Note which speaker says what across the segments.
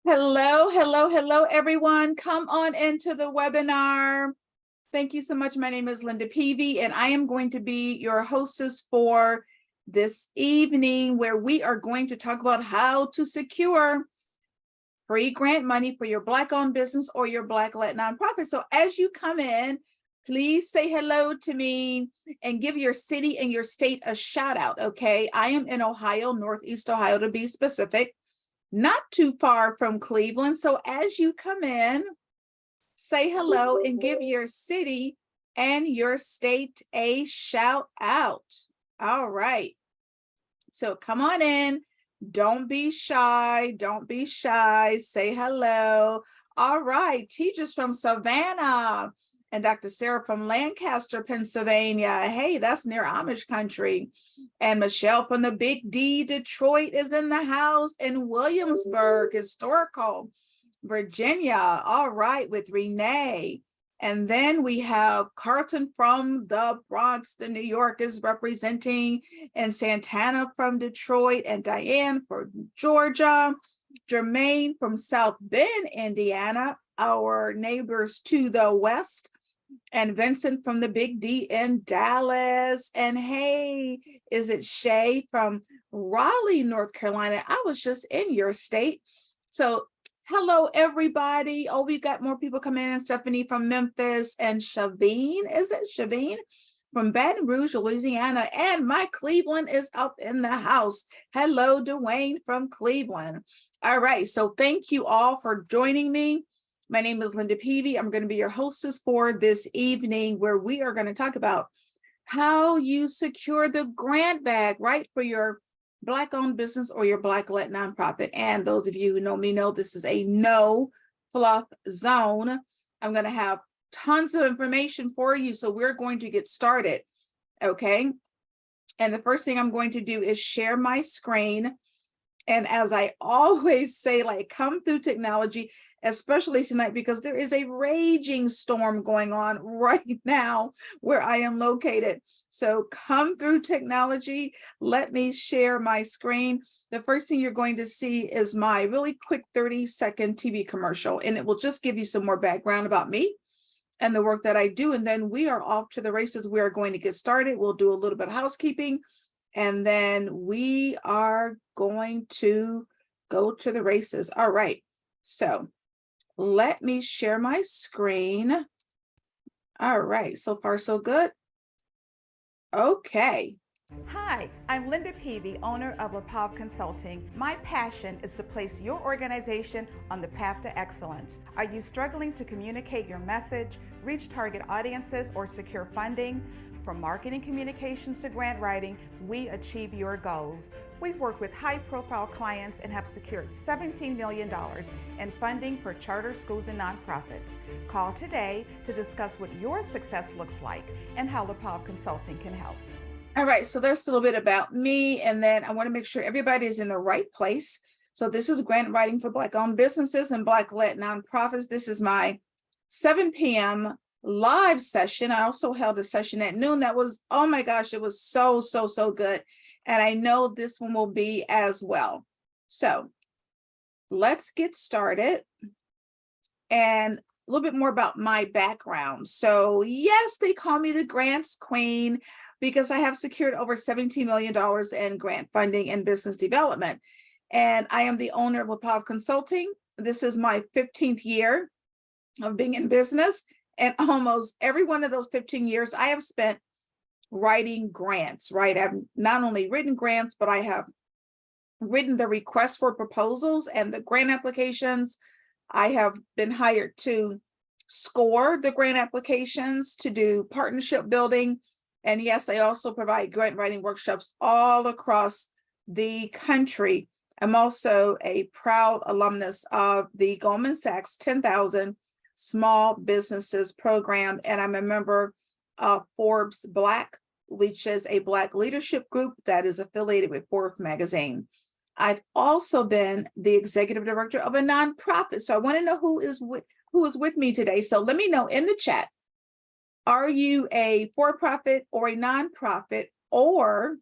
Speaker 1: Hello, hello, hello, everyone. Come on into the webinar. Thank you so much. My name is Linda Peavy, and I am going to be your hostess for this evening, where we are going to talk about how to secure free grant money for your Black-owned business or your Black-led nonprofit. So as you come in, please say hello to me and give your city and your state a shout out, okay? I am in Ohio, Northeast Ohio to be specific, not too far from Cleveland. So as you come in, say hello and give your city and your state a shout out. All right. So come on in. Don't be shy. Don't be shy. Say hello. All right. Teachers from Savannah and Dr. Sarah from Lancaster, Pennsylvania. Hey, that's near Amish country. And Michelle from the Big D, Detroit is in the house, and Williamsburg, historical, Virginia. All right, with Renee. And then we have Carlton from the Bronx, the New York is representing, and Santana from Detroit, and Diane from Georgia, Jermaine from South Bend, Indiana, our neighbors to the west, and Vincent from the Big D in Dallas. And hey, is it Shay from Raleigh, North Carolina? I was just in your state. So hello, everybody. Oh, we got more people coming in. And Stephanie from Memphis, and Shavine, is it Shavine? From Baton Rouge, Louisiana, and my Cleveland is up in the house. Hello, Dwayne from Cleveland. All right, so thank you all for joining me. My name is Linda Peavy. I'm going to be your hostess for this evening, where we are going to talk about how you secure the grant bag, right, for your Black-owned business or your Black-led nonprofit. And those of you who know me know this is a no fluff zone. I'm going to have tons of information for you, so we're going to get started, okay? And the first thing I'm going to do is share my screen. And as I always say, like, come through technology, especially tonight, because there is a raging storm going on right now where I am located. So come through technology. Let me share my screen. The first thing you're going to see is my really quick 30-second TV commercial, and it will just give you some more background about me and the work that I do. And then we are off to the races. We are going to get started. We'll do a little bit of housekeeping, and then we are going to go to the races. All right, so let me share my screen. All right, so far so good. Okay.
Speaker 2: Hi, I'm Linda Peavy, owner of LaPav Consulting. My passion is to place your organization on the path to excellence. Are you struggling to communicate your message, reach target audiences, or secure funding? From marketing communications to grant writing, we achieve your goals. We've worked with high-profile clients and have secured $17 million in funding for charter schools and nonprofits. Call today to discuss what your success looks like and how LaPav Consulting can help.
Speaker 1: All right, so that's a little bit about me, and then I want to make sure everybody is in the right place. So this is grant writing for Black-owned businesses and Black-led nonprofits. This is my 7 p.m. live session. I also held a session at noon that was, oh my gosh, it was so good. And I know this one will be as well. So let's get started. And a little bit more about my background. So yes, they call me the grants queen, because I have secured over $17 million in grant funding and business development. And I am the owner of LaPav Consulting. This is my 15th year of being in business. And almost every one of those 15 years, I have spent writing grants, right? I've not only written grants, but I have written the requests for proposals and the grant applications. I have been hired to score the grant applications, to do partnership building. And yes, I also provide grant writing workshops all across the country. I'm also a proud alumnus of the Goldman Sachs 10,000 Small Businesses Program, and I'm a member of Forbes Black, which is a Black leadership group that is affiliated with Forbes magazine. I've also been the executive director of a nonprofit. So I want to know who is with me today. So let me know in the chat. Are you a for-profit or a nonprofit? Or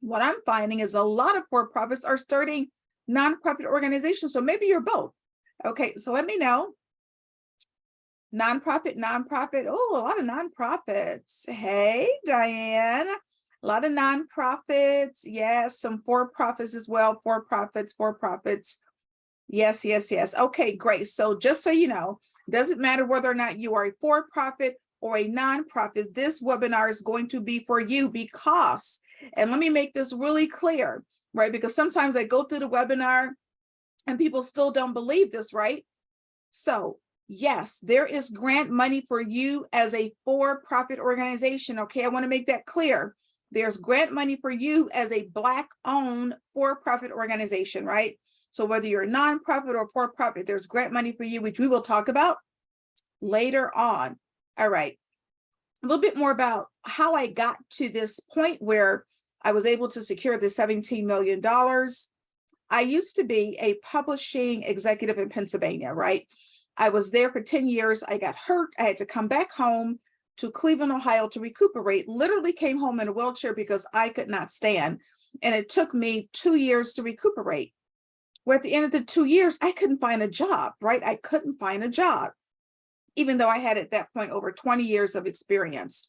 Speaker 1: what I'm finding is a lot of for-profits are starting nonprofit organization. So maybe you're both. Okay, so let me know. Nonprofit. Oh, a lot of nonprofits. Hey, Diane. A lot of nonprofits. Yes, some for-profits as well. For-profits. Yes. Okay, great. So just so you know, doesn't matter whether or not you are a for-profit or a nonprofit, this webinar is going to be for you because, and let me make this really clear, right? Because sometimes I go through the webinar and people still don't believe this, right? So yes, there is grant money for you as a for-profit organization. Okay, I want to make that clear. There's grant money for you as a Black-owned for-profit organization, right? So whether you're a nonprofit or for-profit, there's grant money for you, which we will talk about later on. All right, a little bit more about how I got to this point where I was able to secure the $17 million. I used to be a publishing executive in Pennsylvania, right? I was there for 10 years. I got hurt. I had to come back home to Cleveland, Ohio to recuperate. Literally came home in a wheelchair because I could not stand. And it took me 2 years to recuperate. Where at the end of the 2 years, I couldn't find a job, right? I couldn't find a job, even though I had at that point over 20 years of experience.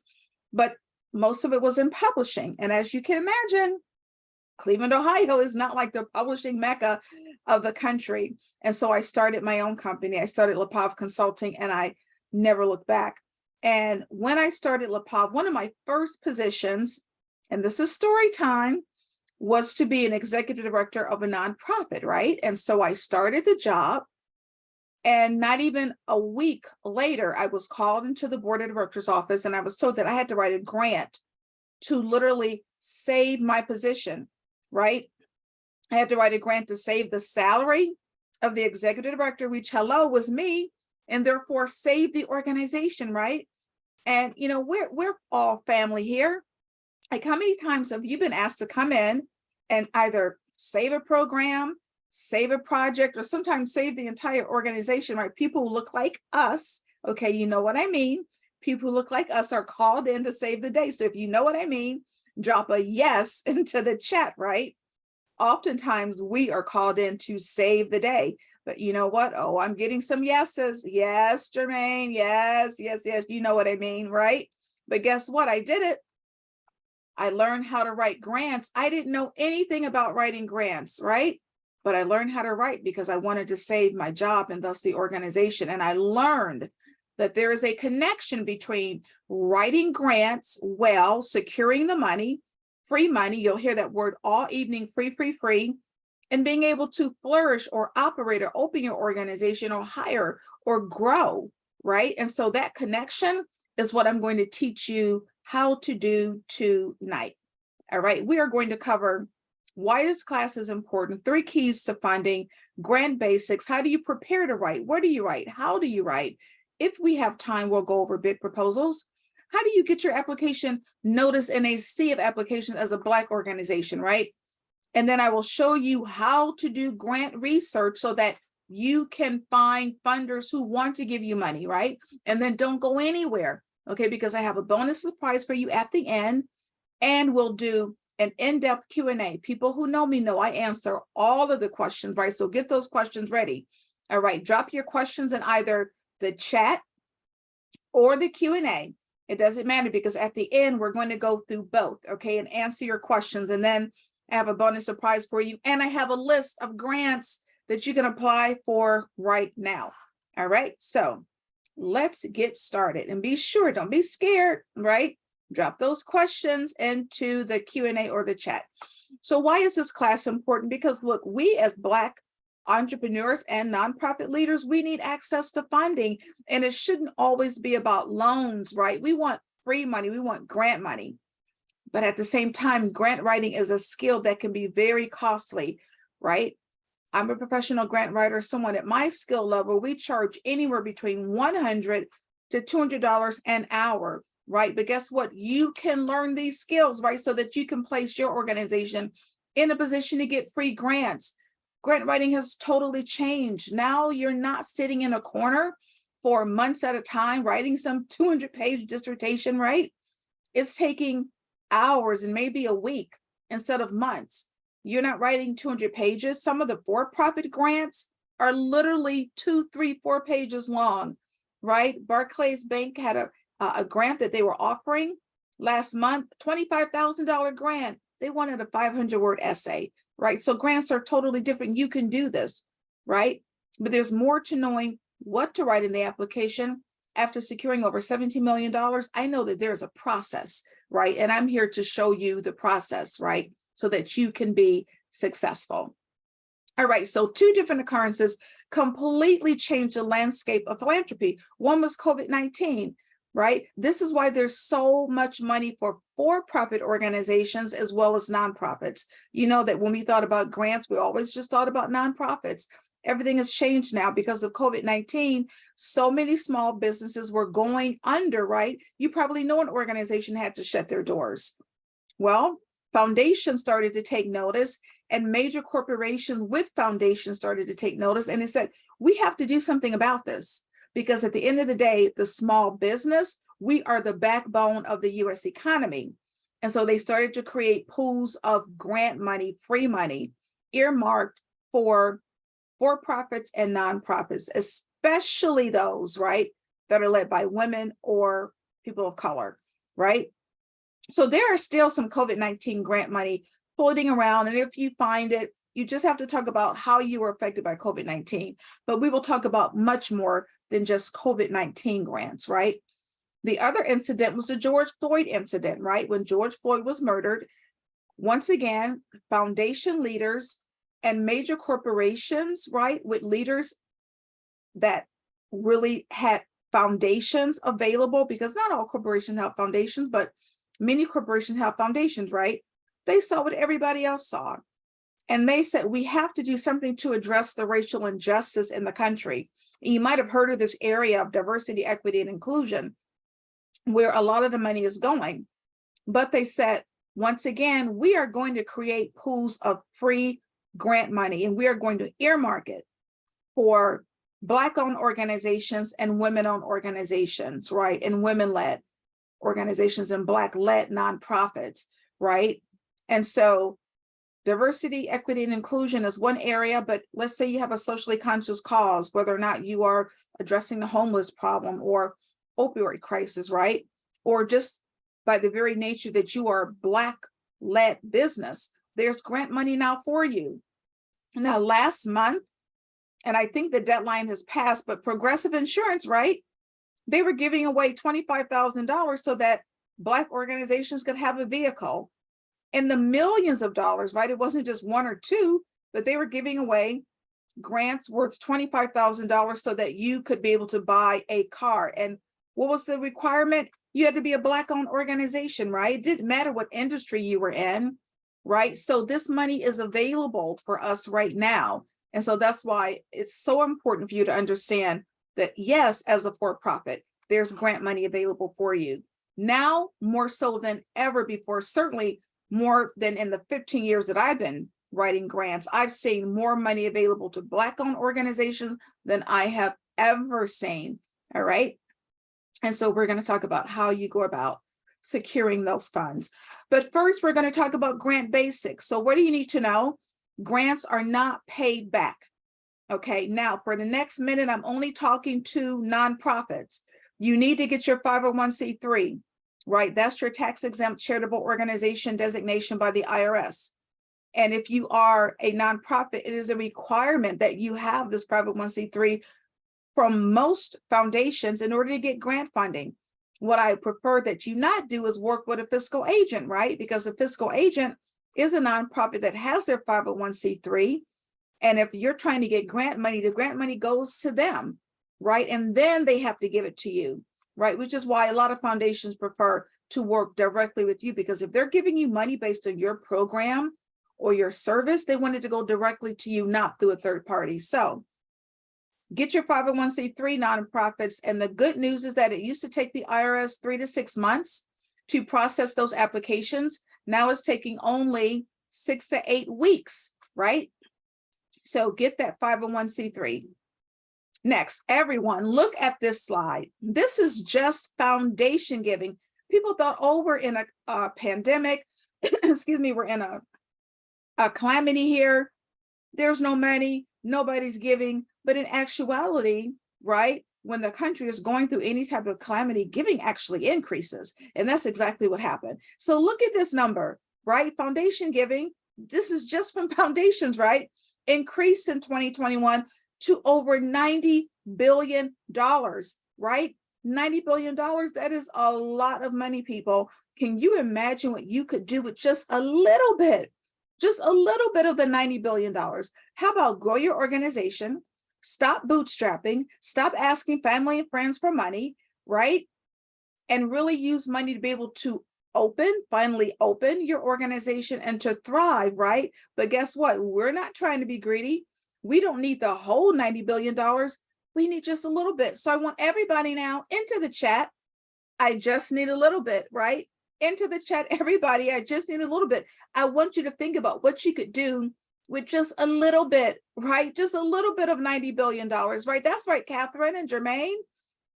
Speaker 1: But most of it was in publishing. And as you can imagine, Cleveland, Ohio is not like the publishing mecca of the country. And so I started my own company. I started LaPav Consulting and I never looked back. And when I started LaPav, one of my first positions, and this is story time, was to be an executive director of a nonprofit, right? And so I started the job. And not even a week later, I was called into the board of directors office and I was told that I had to write a grant to literally save my position, right? I had to write a grant to save the salary of the executive director, which was me, and therefore save the organization, right? And you know, we're all family here. Like, how many times have you been asked to come in and either save a program, save a project, or sometimes save the entire organization, right? People who look like us, okay, you know what I mean? People who look like us are called in to save the day. So if you know what I mean, drop a yes into the chat, right? Oftentimes we are called in to save the day. But you know what? Oh, I'm getting some yeses. Yes, Jermaine. Yes. You know what I mean, right? But guess what? I did it. I learned how to write grants. I didn't know anything about writing grants, right? But I learned how to write because I wanted to save my job and thus the organization. And I learned that there is a connection between writing grants well, securing the money, free money, you'll hear that word all evening, free, and being able to flourish or operate or open your organization or hire or grow, right? And so that connection is what I'm going to teach you how to do tonight. All right, we are going to cover why this class is important, 3 keys to funding, grant basics, how do you prepare to write, where do you write, how do you write? If we have time, we'll go over bid proposals. How do you get your application noticed in a sea of applications as a Black organization, right? And then I will show you how to do grant research so that you can find funders who want to give you money, right? And then don't go anywhere, okay? Because I have a bonus surprise for you at the end, and we'll do an in-depth Q&A. People who know me know I answer all of the questions, right? So get those questions ready. All right, drop your questions in either the chat or the Q&A. It doesn't matter because at the end, we're going to go through both, okay, and answer your questions. And then I have a bonus surprise for you. And I have a list of grants that you can apply for right now. All right, so let's get started and be sure, don't be scared, right? Drop those questions into the Q&A or the chat. So why is this class important? Because look, we as Black entrepreneurs and nonprofit leaders, we need access to funding, and it shouldn't always be about loans, right? We want free money, we want grant money. But at the same time, grant writing is a skill that can be very costly, right? I'm a professional grant writer. Someone at my skill level, we charge anywhere between $100 to $200 an hour, right? But guess what? You can learn these skills, right? So that you can place your organization in a position to get free grants. Grant writing has totally changed. Now you're not sitting in a corner for months at a time, writing some 200-page dissertation, right? It's taking hours and maybe a week instead of months. You're not writing 200 pages. Some of the for-profit grants are literally 2, 3, 4 pages long, right? Barclays Bank had a grant that they were offering last month, $25,000 grant. They wanted a 500-word essay, right? So grants are totally different. You can do this, right? But there's more to knowing what to write in the application. After securing over $17 million, I know that there's a process, right? And I'm here to show you the process, right? So that you can be successful. All right, so 2 different occurrences completely changed the landscape of philanthropy. One was COVID-19, right? This is why there's so much money for-profit organizations as well as nonprofits. You know that when we thought about grants, we always just thought about nonprofits. Everything has changed now because of COVID-19. So many small businesses were going under, right? You probably know an organization had to shut their doors. Well, foundations started to take notice, and major corporations with foundations started to take notice, and they said, we have to do something about this, because at the end of the day, the small business, we are the backbone of the US economy. And so they started to create pools of grant money, free money, earmarked for-profits and nonprofits, especially those, right, that are led by women or people of color, right? So there are still some COVID-19 grant money floating around. And if you find it, you just have to talk about how you were affected by COVID-19. But we will talk about much more than just COVID-19 grants, right? The other incident was the George Floyd incident, right? When George Floyd was murdered, once again, foundation leaders and major corporations, right, with leaders that really had foundations available, because not all corporations have foundations, but many corporations have foundations, right? They saw what everybody else saw. And they said, we have to do something to address the racial injustice in the country. And you might have heard of this area of diversity, equity, and inclusion, where a lot of the money is going. But they said, once again, we are going to create pools of free grant money, and we are going to earmark it for Black-owned organizations and women-owned organizations, right? And women-led organizations and Black-led nonprofits, right? And so diversity, equity, and inclusion is one area, but let's say you have a socially conscious cause, whether or not you are addressing the homeless problem or opioid crisis, right? Or just by the very nature that you are Black-led business, there's grant money now for you. Now, last month, and I think the deadline has passed, but Progressive Insurance, right? They were giving away $25,000 so that Black organizations could have a vehicle, in the millions of dollars, right? It wasn't just 1 or 2, but they were giving away grants worth $25,000 so that you could be able to buy a car. And what was the requirement? You had to be a Black-owned organization, right? It didn't matter what industry you were in, right? So this money is available for us right now. And so that's why it's so important for you to understand that, yes, as a for-profit, there's grant money available for you. Now, more so than ever before, certainly more than in the 15 years that I've been writing grants, I've seen more money available to Black-owned organizations than I have ever seen, all right? And so we're going to talk about how you go about securing those funds. But first, we're going to talk about grant basics. So what do you need to know? Grants are not paid back. Okay, now for the next minute, I'm only talking to nonprofits. You need to get your 501c3, right? That's your tax exempt charitable organization designation by the IRS. And if you are a nonprofit, it is a requirement that you have this 501c3 from most foundations in order to get grant funding. What I prefer that you not do is work with a fiscal agent, right? Because a fiscal agent is a nonprofit that has their 501c3. And if you're trying to get grant money, the grant money goes to them, right? And then they have to give it to you, right? Which is why a lot of foundations prefer to work directly with you, because if they're giving you money based on your program or your service, they want it to go directly to you, not through a third party. So get your 501c3 nonprofits. And the good news is that it used to take the IRS 3 to 6 months to process those applications. Now it's taking only 6 to 8 weeks, right? So get that 501c3. Next, everyone, look at this slide. This is just foundation giving. People thought, oh, we're in a pandemic. Excuse me, we're in a a calamity here, there's no money, nobody's giving. But in actuality, right, when the country is going through any type of calamity, giving actually increases. And that's exactly what happened. So look at this number, right? Foundation giving, this is just from foundations, right? Increased in 2021 to over $90 billion, right? $90 billion, that is a lot of money, people. Can you imagine what you could do with just a little bit of the $90 billion? How about grow your organization, stop bootstrapping, stop asking family and friends for money, right? And really use money to be able to finally open your organization and to thrive, right? But guess what? We're not trying to be greedy. We don't need the whole $90 billion. We need just a little bit. So I want everybody now into the chat. I just need a little bit, right? Into the chat, everybody, I just need a little bit. I want you to think about what you could do with just a little bit, right? Just a little bit of $90 billion, right? That's right, Catherine and Jermaine.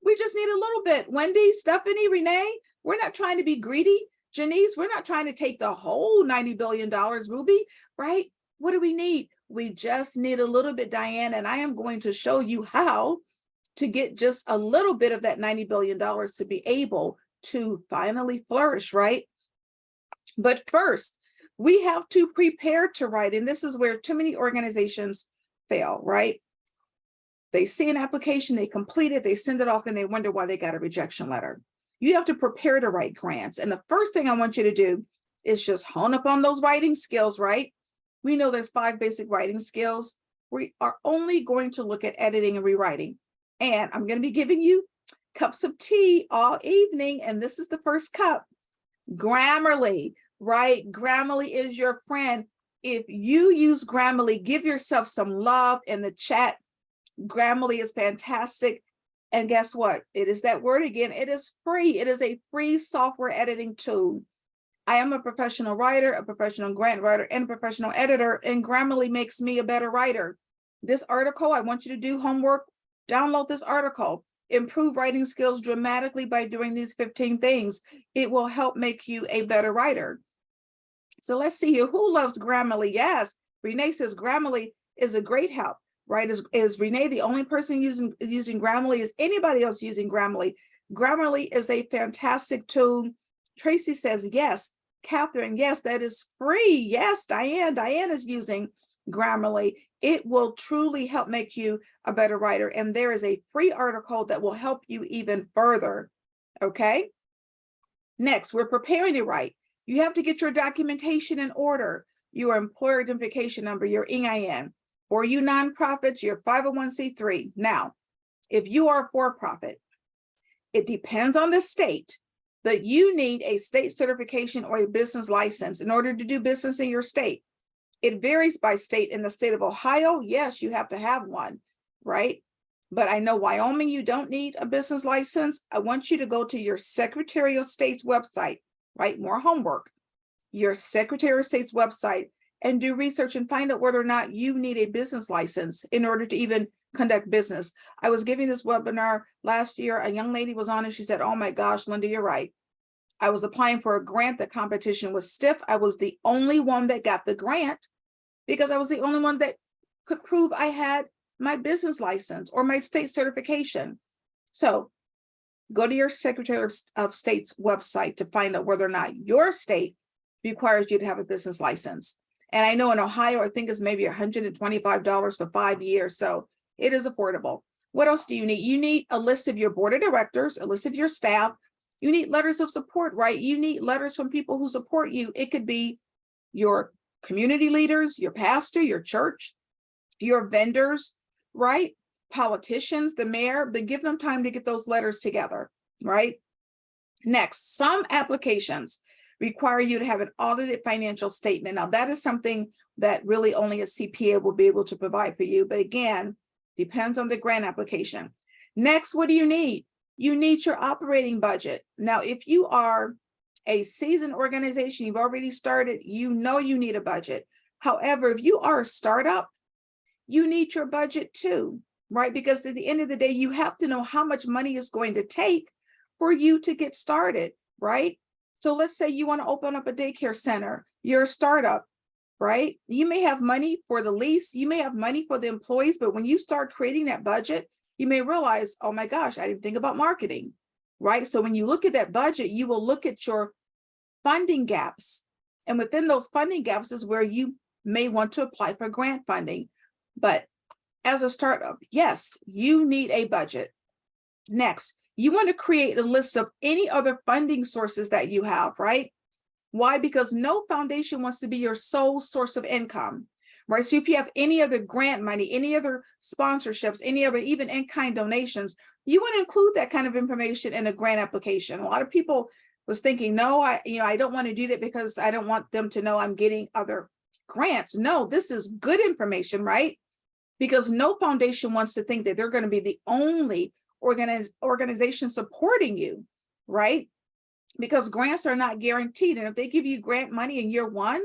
Speaker 1: We just need a little bit. Wendy, Stephanie, Renee, we're not trying to be greedy. Janice, we're not trying to take the whole $90 billion, Ruby, right? What do we need? We just need a little bit, Diane, and I am going to show you how to get just a little bit of that $90 billion to be able to finally flourish, right? But first, we have to prepare to write, and this is where too many organizations fail, right? They see an application, they complete it, they send it off, and they wonder why they got a rejection letter. You have to prepare to write grants. And the first thing I want you to do is just hone up on those writing skills, right? We know there's 5 basic writing skills. We are only going to look at editing and rewriting. And I'm going to be giving you cups of tea all evening. And this is the first cup. Grammarly, right? Grammarly is your friend. If you use Grammarly, give yourself some love in the chat. Grammarly is fantastic. And guess what? It is that word again. It is free. It is a free software editing tool. I am a professional writer, a professional grant writer, and a professional editor, and Grammarly makes me a better writer. This article, I want you to do homework, download this article, improve writing skills dramatically by doing these 15 things. It will help make you a better writer. So let's see here. Who loves Grammarly? Yes, Renee says Grammarly is a great help, right? Is Renee the only person using Grammarly? Is anybody else using Grammarly? Grammarly is a fantastic tool. Tracy says yes. Catherine, yes, that is free. Yes, Diane is using Grammarly. It will truly help make you a better writer. And there is a free article that will help you even further. Okay. Next, we're preparing to write. You have to get your documentation in order, your employer identification number, your EIN. For you nonprofits, your 501c3. Now, if you are a for-profit, it depends on the state, but you need a state certification or a business license in order to do business in your state. It varies by state. In the state of Ohio, yes, you have to have one, right? But I know Wyoming, you don't need a business license. I want you to go to your Secretary of State's website, right? More homework. Your Secretary of State's website and do research and find out whether or not you need a business license in order to even conduct business. I was giving this webinar last year. A young lady was on and she said, oh my gosh, Linda, you're right. I was applying for a grant. The competition was stiff. I was the only one that got the grant because I was the only one that could prove I had my business license or my state certification. So go to your Secretary of State's website to find out whether or not your state requires you to have a business license. And I know in Ohio, I think it's maybe $125 for 5 years. So it is affordable. What else do you need? You need a list of your board of directors, a list of your staff. You need letters of support, right? You need letters from people who support you. It could be your community leaders, your pastor, your church, your vendors, right? Politicians, the mayor, they give them time to get those letters together, right? Next, some applications require you to have an audited financial statement. Now, that is something that really only a CPA will be able to provide for you. But again, depends on the grant application. Next, what do you need? You need your operating budget. Now, if you are a seasoned organization, you've already started, you know you need a budget. However, if you are a startup, you need your budget too, right? Because at the end of the day, you have to know how much money is going to take for you to get started, right? So let's say you want to open up a daycare center, you're a startup. right? You may have money for the lease, you may have money for the employees, but when you start creating that budget, you may realize, oh my gosh, I didn't think about marketing, right? So when you look at that budget, you will look at your funding gaps. And within those funding gaps is where you may want to apply for grant funding. But as a startup, yes, you need a budget. Next, you want to create a list of any other funding sources that you have, right? Why? Because no foundation wants to be your sole source of income, right? So if you have any other grant money, any other sponsorships, any other even in-kind donations, you want to include that kind of information in a grant application. A lot of people was thinking, no, I don't want to do that because I don't want them to know I'm getting other grants. No, this is good information, right? Because no foundation wants to think that they're going to be the only organization supporting you, right? Because grants are not guaranteed. And if they give you grant money in year one,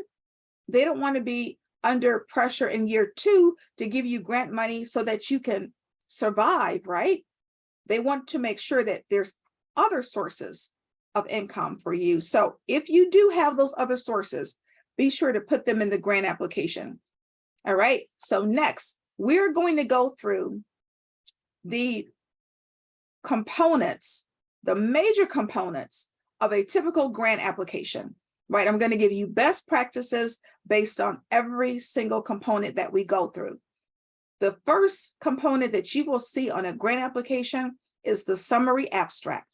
Speaker 1: they don't want to be under pressure in year two to give you grant money so that you can survive, right? They want to make sure that there's other sources of income for you. So if you do have those other sources, be sure to put them in the grant application. All right. So next, we're going to go through the components, the major components of a typical grant application, right? I'm going to give you best practices based on every single component that we go through. The first component that you will see on a grant application is the summary abstract,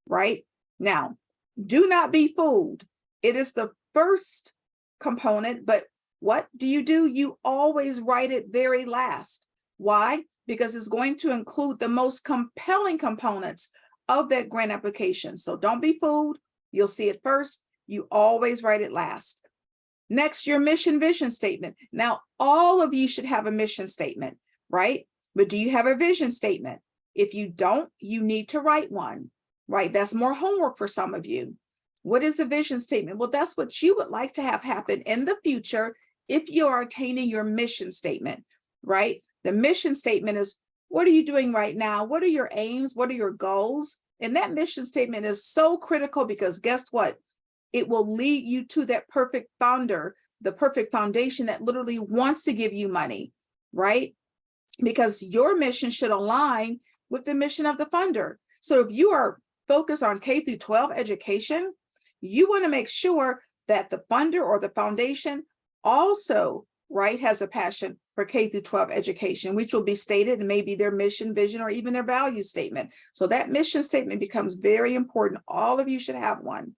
Speaker 1: right? Now, do not be fooled. It is the first component, but what do? You always write it very last. Why? Because it's going to include the most compelling components of that grant application. So don't be fooled. You'll see it first. You always write it last. Next, your mission vision statement. Now, all of you should have a mission statement, right? But do you have a vision statement? If you don't, you need to write one, right? That's more homework for some of you. What is the vision statement? Well, that's what you would like to have happen in the future if you are attaining your mission statement, right? The mission statement is, what are you doing right now? What are your aims? What are your goals? And that mission statement is so critical because guess what? It will lead you to that perfect founder, the perfect foundation that literally wants to give you money, right? Because your mission should align with the mission of the funder. So if you are focused on K through 12 education, you want to make sure that the funder or the foundation also, right, has a passion for K through 12 education, which will be stated in maybe their mission, vision, or even their value statement. So that mission statement becomes very important. All of you should have one.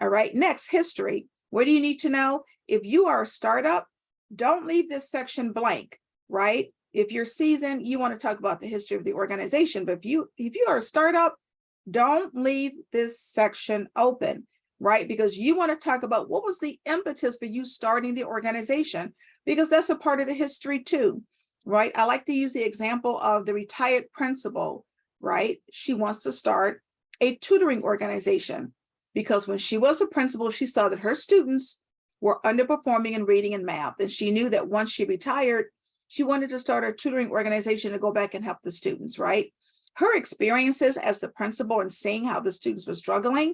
Speaker 1: All right, next, history. What do you need to know? If you are a startup, don't leave this section blank, right? If you're seasoned, you want to talk about the history of the organization, but if you are a startup, don't leave this section open, right? Because you want to talk about what was the impetus for you starting the organization, because that's a part of the history too, right? I like to use the example of the retired principal, right? She wants to start a tutoring organization because when she was a principal, she saw that her students were underperforming in reading and math. And she knew that once she retired, she wanted to start a tutoring organization to go back and help the students, right? Her experiences as the principal and seeing how the students were struggling,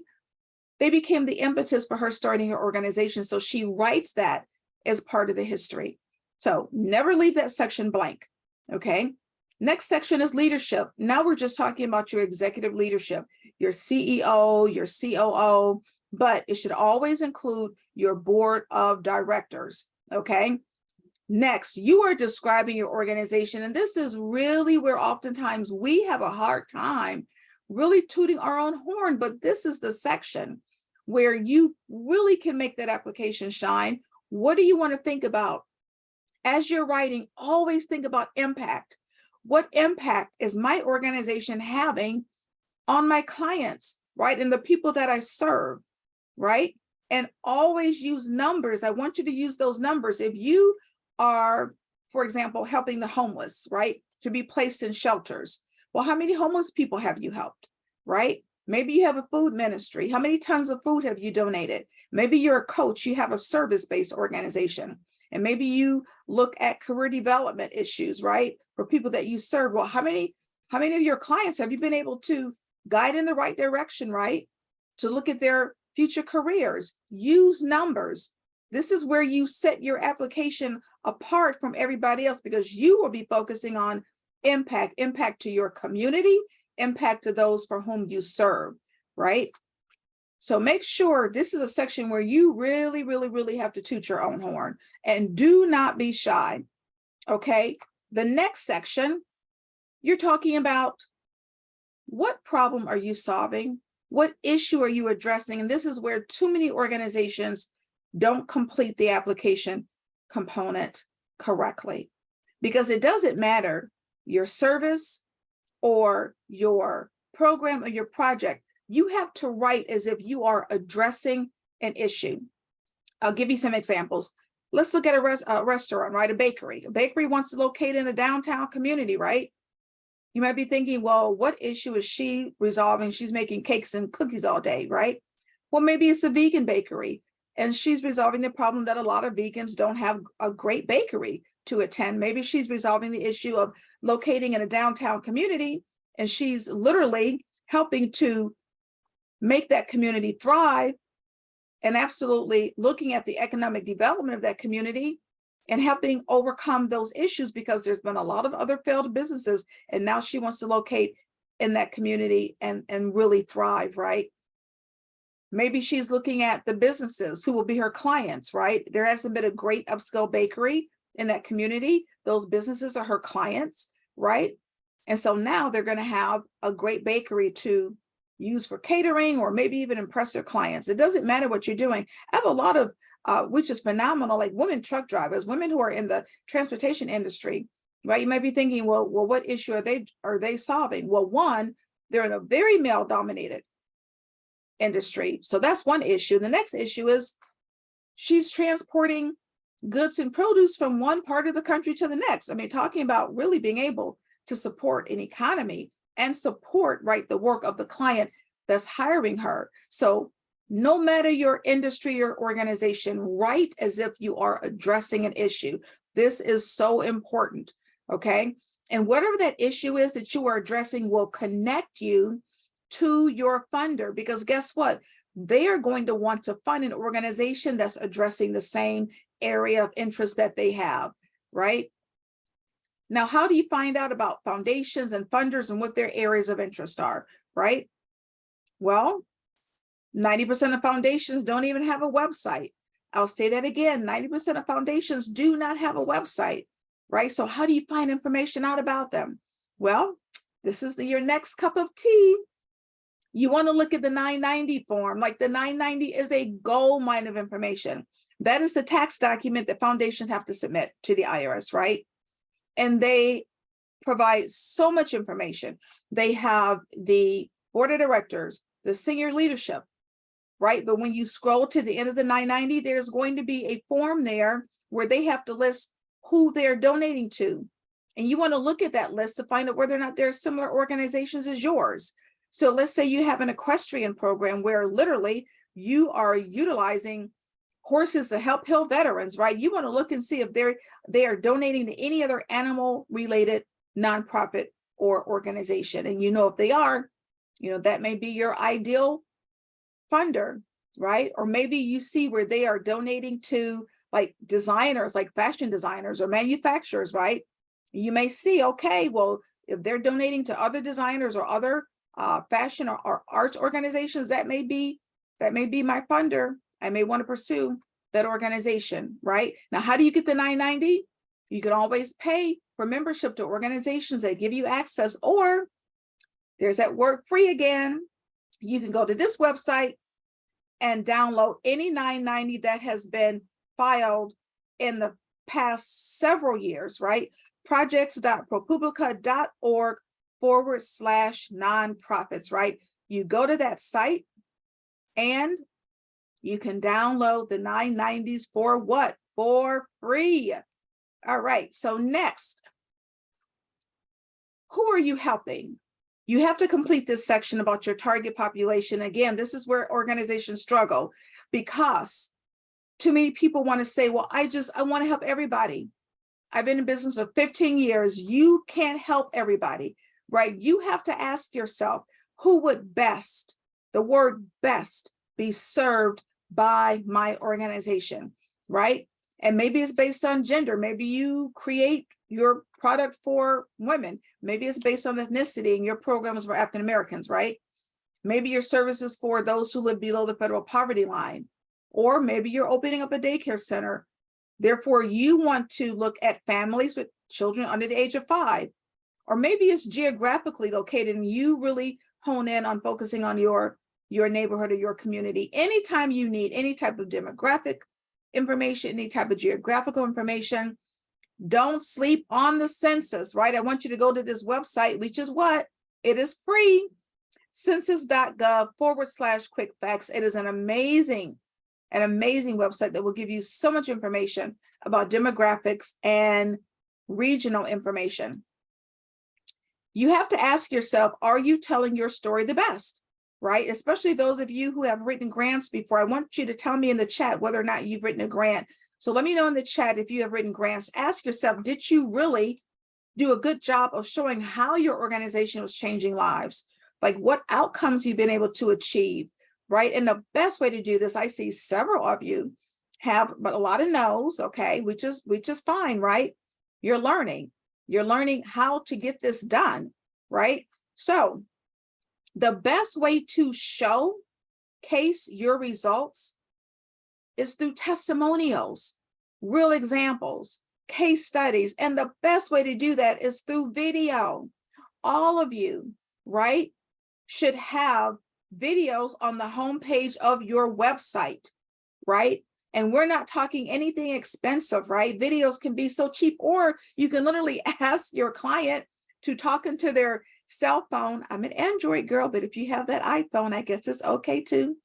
Speaker 1: they became the impetus for her starting her organization. So she writes that as part of the history. So never leave that section blank, okay? Next section is leadership. Now we're just talking about your executive leadership, your CEO, your COO, but it should always include your board of directors, okay? Next, you are describing your organization, and this is really where oftentimes we have a hard time really tooting our own horn, but this is the section where you really can make that application shine. What do you want to think about? As you're writing, always think about impact. What impact is my organization having on my clients, right? And the people that I serve, right? And always use numbers. I want you to use those numbers. If you are, for example, helping the homeless, right, to be placed in shelters, well, how many homeless people have you helped, right? Maybe you have a food ministry. How many tons of food have you donated? Maybe you're a coach, you have a service-based organization. And maybe you look at career development issues, right? For people that you serve. Well, how many of your clients have you been able to guide in the right direction, right? To look at their future careers. Use numbers. This is where you set your application apart from everybody else, because you will be focusing on impact to your community, impact to those for whom you serve, right? So make sure this is a section where you really, really, really have to toot your own horn, and do not be shy, okay? The next section, you're talking about what problem are you solving? What issue are you addressing? And this is where too many organizations don't complete the application component correctly, because it doesn't matter your service or your program or your project. You have to write as if you are addressing an issue. I'll give you some examples. Let's look at a restaurant, right? A bakery. A bakery wants to locate in a downtown community, right? You might be thinking, well, what issue is she resolving? She's making cakes and cookies all day, right? Well, maybe it's a vegan bakery, and she's resolving the problem that a lot of vegans don't have a great bakery to attend. Maybe she's resolving the issue of locating in a downtown community, and she's literally helping to make that community thrive, and absolutely looking at the economic development of that community and helping overcome those issues, because there's been a lot of other failed businesses, and now she wants to locate in that community and really thrive, right? Maybe she's looking at the businesses who will be her clients, right? There hasn't been a great upscale bakery in that community. Those businesses are her clients, right? And so now they're going to have a great bakery to use for catering, or maybe even impress their clients. It doesn't matter what you're doing. I have a lot of, which is phenomenal, like women truck drivers, women who are in the transportation industry, right? You might be thinking, well, what issue are they solving? Well, one, they're in a very male-dominated industry, so that's one issue. The next issue is she's transporting goods and produce from one part of the country to the next. I mean, talking about really being able to support an economy and support, right, the work of the client that's hiring her. So no matter your industry or organization, write as if you are addressing an issue. This is so important, okay? And whatever that issue is that you are addressing will connect you to your funder, because guess what? They are going to want to fund an organization that's addressing the same area of interest that they have, right? Now, how do you find out about foundations and funders and what their areas of interest are, right? Well, 90% of foundations don't even have a website. I'll say that again, 90% of foundations do not have a website, right? So how do you find information out about them? Well, this is your next cup of tea. You want to look at the 990 form. Like, the 990 is a gold mine of information. That is the tax document that foundations have to submit to the IRS, right? And they provide so much information. They have the board of directors, the senior leadership, right? But when you scroll to the end of the 990, there's going to be a form there where they have to list who they're donating to. And you want to look at that list to find out whether or not there are similar organizations as yours. So let's say you have an equestrian program where literally you are utilizing horses to help heal veterans, right? You want to look and see if they are donating to any other animal related nonprofit or organization. And if they are, that may be your ideal funder, right? Or maybe you see where they are donating to like designers, like fashion designers or manufacturers, right? You may see, okay, well, if they're donating to other designers or other fashion or arts organizations, that may be my funder. I may want to pursue that organization, right? Now, how do you get the 990? You can always pay for membership to organizations that give you access, or there's that word free again. You can go to this website and download any 990 that has been filed in the past several years, right? projects.propublica.org/nonprofits, right? You go to that site and you can download the 990s for what? For free. All right, so next, who are you helping? You have to complete this section about your target population. Again, this is where organizations struggle, because too many people want to say, well, I want to help everybody. I've been in business for 15 years. You can't help everybody, right? You have to ask yourself, who would best, the word best, be served by my organization? right? And maybe it's based on gender. Maybe you create your product for women. Maybe it's based on ethnicity and your program is for African Americans, right? Maybe your service is for those who live below the federal poverty line, or maybe you're opening up a daycare center. Therefore, you want to look at families with children under the age of 5, or maybe it's geographically located and you really hone in on focusing on your neighborhood or your community. Anytime you need any type of demographic information, any type of geographical information, don't sleep on the census, right? I want you to go to this website, which is what? It is free, census.gov/quick facts. It is an amazing website that will give you so much information about demographics and regional information. You have to ask yourself, are you telling your story the best, right? Especially those of you who have written grants before. I want you to tell me in the chat whether or not you've written a grant. So let me know in the chat if you have written grants. Ask yourself, did you really do a good job of showing how your organization was changing lives? Like what outcomes you've been able to achieve, right? And the best way to do this, I see several of you have, but a lot of no's, okay, which is fine, right? You're learning how to get this done, right? So the best way to showcase your results is through testimonials, real examples, case studies. And the best way to do that is through video. All of you, right, should have videos on the homepage of your website, right? And we're not talking anything expensive, right? Videos can be so cheap, or you can literally ask your client to talk into their cell phone. I'm an Android girl, but if you have that iPhone, I guess it's okay too.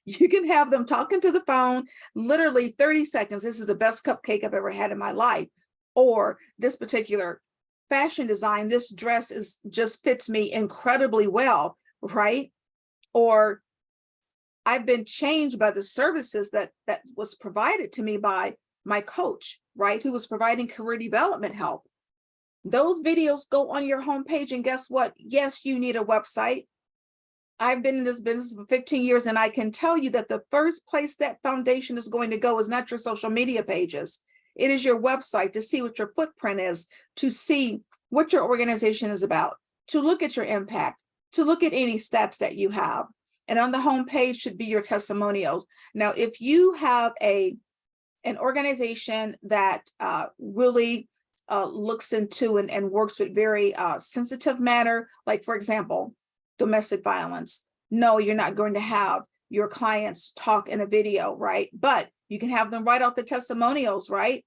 Speaker 1: You can have them talking to the phone, literally 30 seconds. This is the best cupcake I've ever had in my life. Or this particular fashion design, this dress just fits me incredibly well, right? Or I've been changed by the services that was provided to me by my coach, right? Who was providing career development help. Those videos go on your homepage, and guess what? Yes, you need a website. I've been in this business for 15 years, and I can tell you that the first place that foundation is going to go is not your social media pages. It is your website, to see what your footprint is, to see what your organization is about, to look at your impact, to look at any stats that you have. And on the homepage should be your testimonials. Now, if you have an organization that really looks into and works with very sensitive matter, like for example, domestic violence, no, you're not going to have your clients talk in a video, right? But you can have them write out the testimonials, right?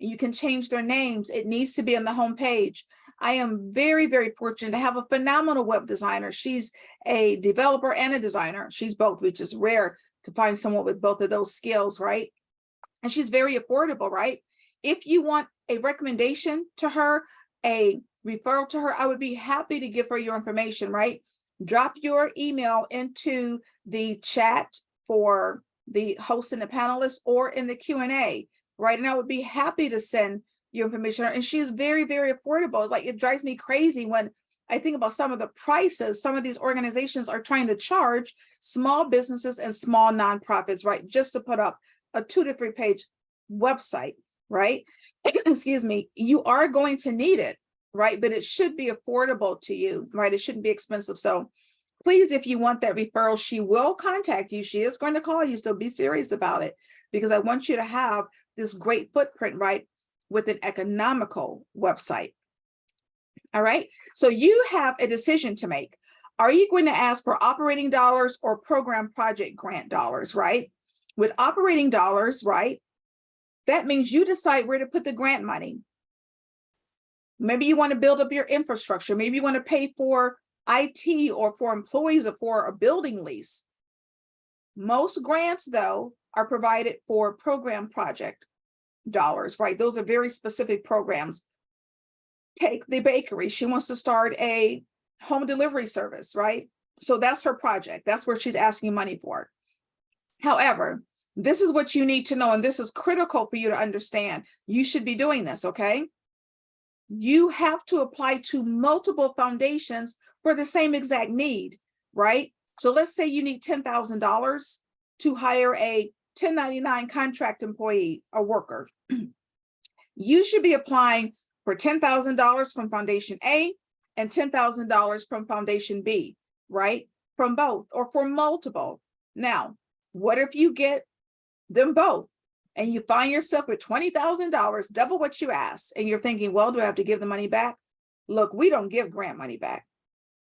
Speaker 1: You can change their names. It needs to be on the homepage. I am very, very fortunate to have a phenomenal web designer. She's a developer and a designer. She's both, which is rare to find someone with both of those skills, right? And she's very affordable, right? If you want a recommendation to her, a referral to her, I would be happy to give her your information, right? Drop your email into the chat for the host and the panelists, or in the Q&A, right? And I would be happy to send your information to her. And she's very, very affordable. Like, it drives me crazy when I think about some of the prices some of these organizations are trying to charge small businesses and small nonprofits, right? Just to put up a 2 to 3 page website, right? Excuse me, you are going to need it, right? But it should be affordable to you, right? It shouldn't be expensive. So please, if you want that referral, she will contact you. She is going to call you. So be serious about it, because I want you to have this great footprint, right, with an economical website. All right. So you have a decision to make. Are you going to ask for operating dollars or program project grant dollars, right? With operating dollars, right, that means you decide where to put the grant money. Maybe you want to build up your infrastructure. Maybe you want to pay for IT or for employees or for a building lease. Most grants, though, are provided for program project dollars, right? Those are very specific programs. Take the bakery. She wants to start a home delivery service, right? So that's her project. That's where she's asking money for. However, this is what you need to know, and this is critical for you to understand. You should be doing this, okay? You have to apply to multiple foundations for the same exact need, right? So let's say you need $10,000 to hire a 1099 contract employee or worker, you should be applying for $10,000 from Foundation A and $10,000 from Foundation B, right? From both or for multiple. Now, what if you get them both and you find yourself with $20,000, double what you asked, and you're thinking, well, do I have to give the money back? Look, we don't give grant money back.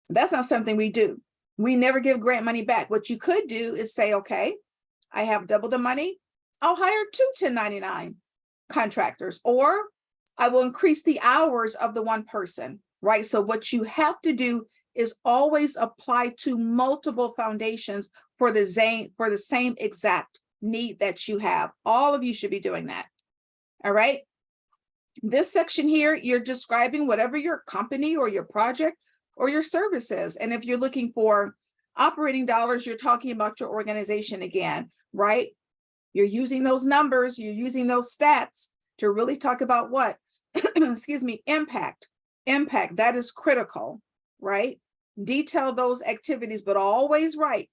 Speaker 1: That's not something we do. We never give grant money back. What you could do is say, okay, I have double the money. I'll hire 1099 contractors, or I will increase the hours of the one person, right? So what you have to do is always apply to multiple foundations for the same exact need that you have. All of you should be doing that. All right. This section here, you're describing whatever your company or your project or your service is. And if you're looking for operating dollars, you're talking about your organization again, right? You're using those numbers, you're using those stats to really talk about what? Excuse me, impact. Impact, that is critical, right? Detail those activities, but always write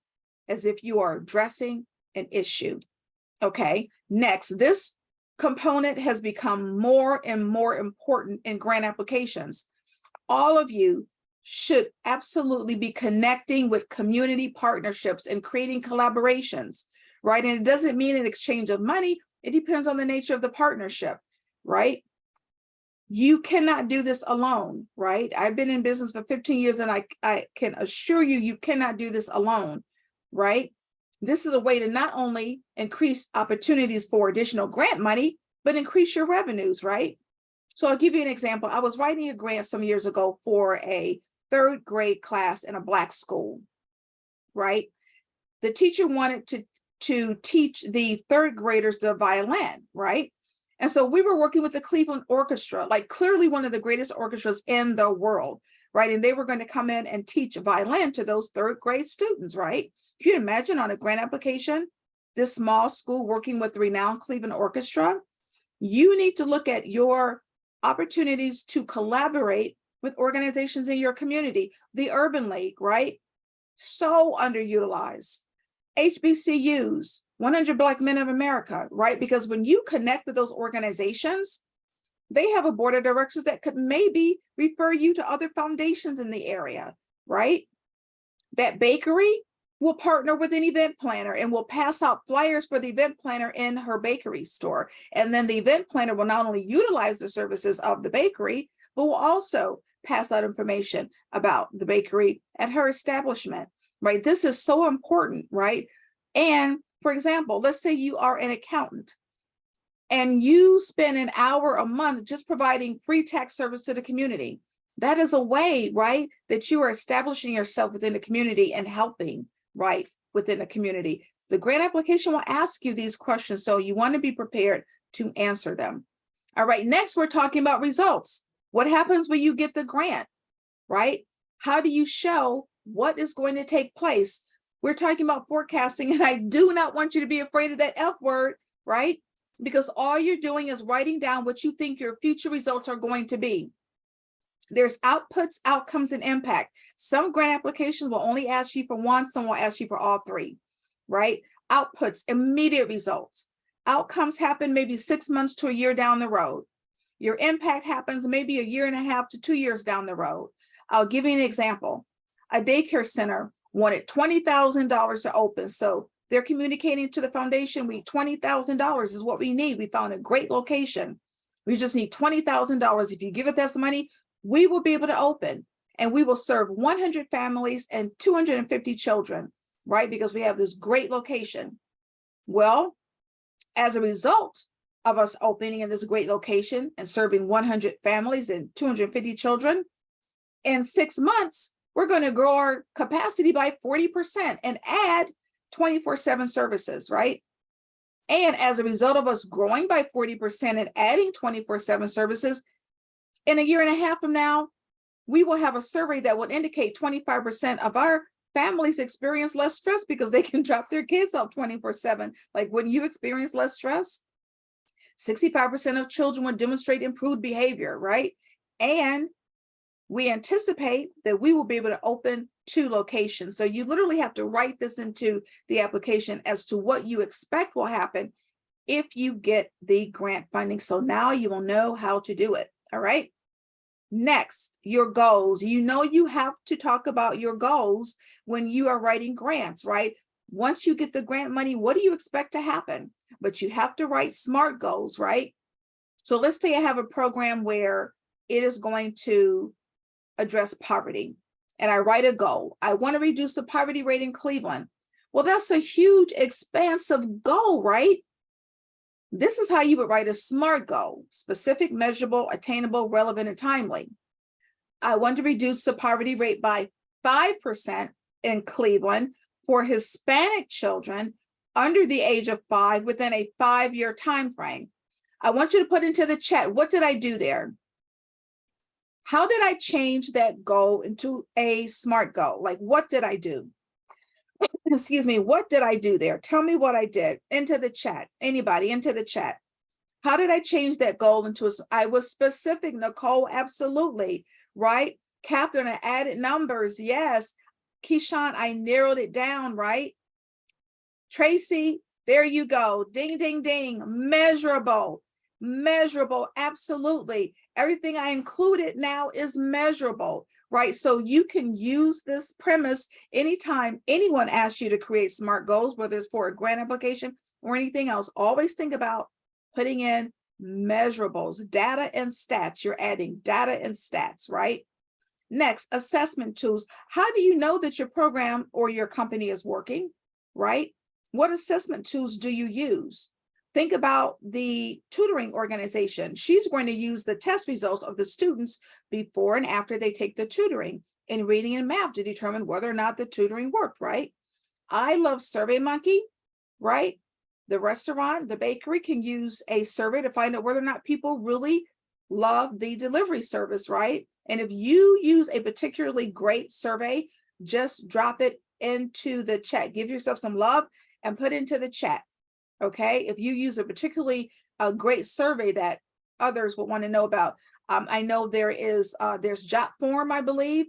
Speaker 1: as if you are addressing an issue. Okay, next, this component has become more and more important in grant applications. All of you should absolutely be connecting with community partnerships and creating collaborations, right? And it doesn't mean an exchange of money. It depends on the nature of the partnership, right? You cannot do this alone, right? I've been in business for 15 years and I can assure you, you cannot do this alone, right? This is a way to not only increase opportunities for additional grant money, but increase your revenues, right? So I'll give you an example. I was writing a grant some years ago for a third grade class in a Black school, right? The teacher wanted to teach the third graders the violin, right? And so we were working with the Cleveland Orchestra, like clearly one of the greatest orchestras in the world, right? And they were going to come in and teach violin to those third grade students, right? You can imagine on a grant application, this small school working with the renowned Cleveland Orchestra. You need to look at your opportunities to collaborate with organizations in your community. The Urban League, right? So underutilized. HBCUs, 100 Black Men of America, right? Because when you connect with those organizations, they have a board of directors that could maybe refer you to other foundations in the area, right? That bakery will partner with an event planner and will pass out flyers for the event planner in her bakery store. And then the event planner will not only utilize the services of the bakery, but will also pass out information about the bakery at her establishment, right? This is so important, right? And for example, let's say you are an accountant and you spend an hour a month just providing free tax service to the community. That is a way, right, that you are establishing yourself within the community and helping, right, within the community. The grant application will ask you these questions, so you want to be prepared to answer them. All right, next we're talking about results. What happens when you get the grant, right? How do you show what is going to take place? We're talking about forecasting, and I do not want you to be afraid of that F word, right? Because all you're doing is writing down what you think your future results are going to be. There's outputs, outcomes, and impact. Some grant applications will only ask you for one, some will ask you for all three, right? Outputs, immediate results. Outcomes happen maybe 6 months to a year down the road. Your impact happens maybe 1.5 to 2 years down the road. I'll give you an example. A daycare center wanted $20,000 to open. So they're communicating to the foundation, we $20,000 is what we need. We found a great location. We just need $20,000. If you give us money, we will be able to open and we will serve 100 families and 250 children, right? Because we have this great location. Well, as a result of us opening in this great location and serving 100 families and 250 children, in 6 months, we're going to grow our capacity by 40% and add 24/7 services, right? And as a result of us growing by 40% and adding 24/7 services, in 1.5 years from now, we will have a survey that will indicate 25% of our families experience less stress because they can drop their kids off 24/7. Like, when you experience less stress, 65% of children will demonstrate improved behavior, right? And we anticipate that we will be able to open 2 locations. So you literally have to write this into the application as to what you expect will happen if you get the grant funding. So now you will know how to do it. All right. Next, your goals. You know, you have to talk about your goals when you are writing grants, right? Once you get the grant money, what do you expect to happen? But you have to write SMART goals, right? So let's say I have a program where it is going to address poverty, and I write a goal. I want to reduce the poverty rate in Cleveland. Well, that's a huge, expansive goal, right? This is how you would write a SMART goal: specific, measurable, attainable, relevant, and timely. I want to reduce the poverty rate by 5% in Cleveland for Hispanic children under the age of 5 within a 5-year time frame. I want you to put into the chat, what did I do there? How did I change that goal into a SMART goal? Like, what did I do? Excuse me, what did I do there? Tell me what I did. Into the chat. Anybody, into the chat. How did I change that goal into a, I was specific, Nicole, absolutely, right? Catherine, I added numbers, yes. Keyshawn, I narrowed it down, right? Tracy, there you go. Ding, ding, ding. Measurable, measurable, absolutely. Everything I included now is measurable, right? So you can use this premise anytime anyone asks you to create SMART goals, whether it's for a grant application or anything else. Always think about putting in measurables, data and stats. You're adding data and stats, right? Next, assessment tools. How do you know that your program or your company is working, right? What assessment tools do you use? Think about the tutoring organization. She's going to use the test results of the students before and after they take the tutoring in reading and math to determine whether or not the tutoring worked, right? I love SurveyMonkey, right? The restaurant, the bakery can use a survey to find out whether or not people really love the delivery service, right? And if you use a particularly great survey, just drop it into the chat. Give yourself some love and put into the chat, okay? If you use a particularly great survey that others will want to know about. I know there's JotForm, I believe,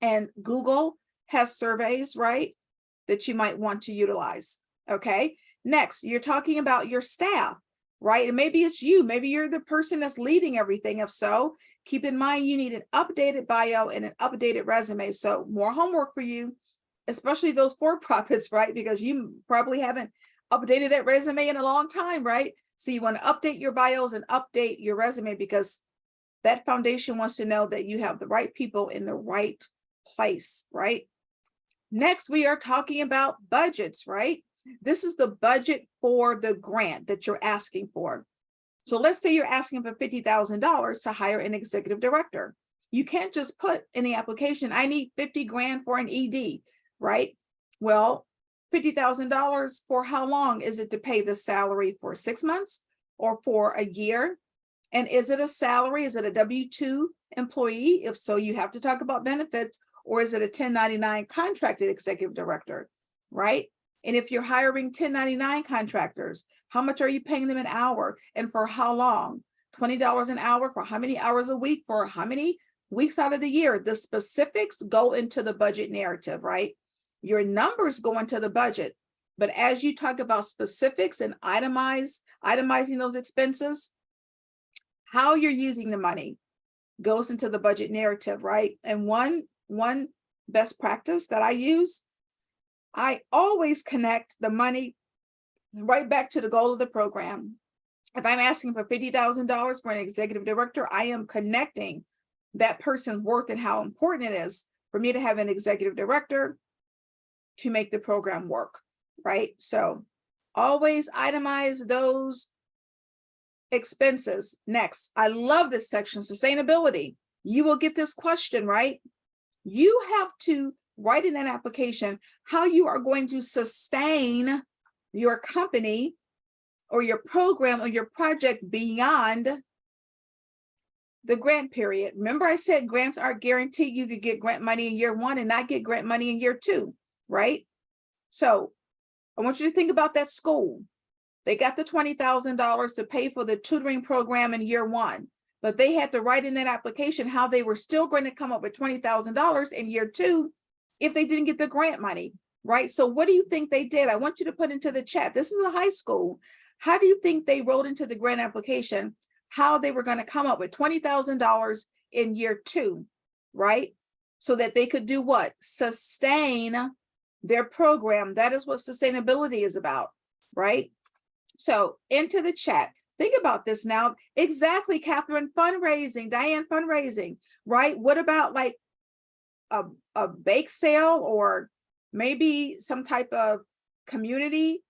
Speaker 1: and Google has surveys, right, that you might want to utilize, okay? Next, you're talking about your staff, right? And maybe it's you, maybe you're the person that's leading everything. If so, keep in mind you need an updated bio and an updated resume. So more homework for you, especially those for-profits, right? Because you probably haven't updated that resume in a long time, right? So you want to update your bios and update your resume because that foundation wants to know that you have the right people in the right place, right? Next, we are talking about budgets, right? This is the budget for the grant that you're asking for. So let's say you're asking for $50,000 to hire an executive director. You can't just put in the application, I need 50 grand for an ED, right? Well, $50,000 for how long? Is it to pay the salary for 6 months or for a year? And is it a salary? Is it a W-2 employee? If so, you have to talk about benefits. Or is it a 1099 contracted executive director, right? And if you're hiring 1099 contractors, how much are you paying them an hour and for how long? $20 an hour for how many hours a week, for how many weeks out of the year? The specifics go into the budget narrative, right? Your numbers go into the budget. But as you talk about specifics and itemizing those expenses, how you're using the money goes into the budget narrative, right? And one best practice that I use, I always connect the money right back to the goal of the program. If I'm asking for $50,000 for an executive director, I am connecting that person's worth and how important it is for me to have an executive director to make the program work, right? So always itemize those expenses. Next, I love this section, sustainability. You will get this question, right? You have to write in an application how you are going to sustain your company or your program or your project beyond the grant period. Remember I said grants aren't guaranteed. You could get grant money in year 1 and not get grant money in year 2, right? So I want you to think about that school. They got the $20,000 to pay for the tutoring program in year 1, but they had to write in that application how they were still going to come up with $20,000 in year 2 if they didn't get the grant money, right? So what do you think they did? I want you to put into the chat. This is a high school. How do you think they wrote into the grant application how they were going to come up with $20,000 in year 2, right? So that they could do what? Sustain their program. That is what sustainability is about, right? So into the chat. Think about this now. Exactly, Catherine, fundraising, Diane, fundraising, right? What about like a bake sale or maybe some type of community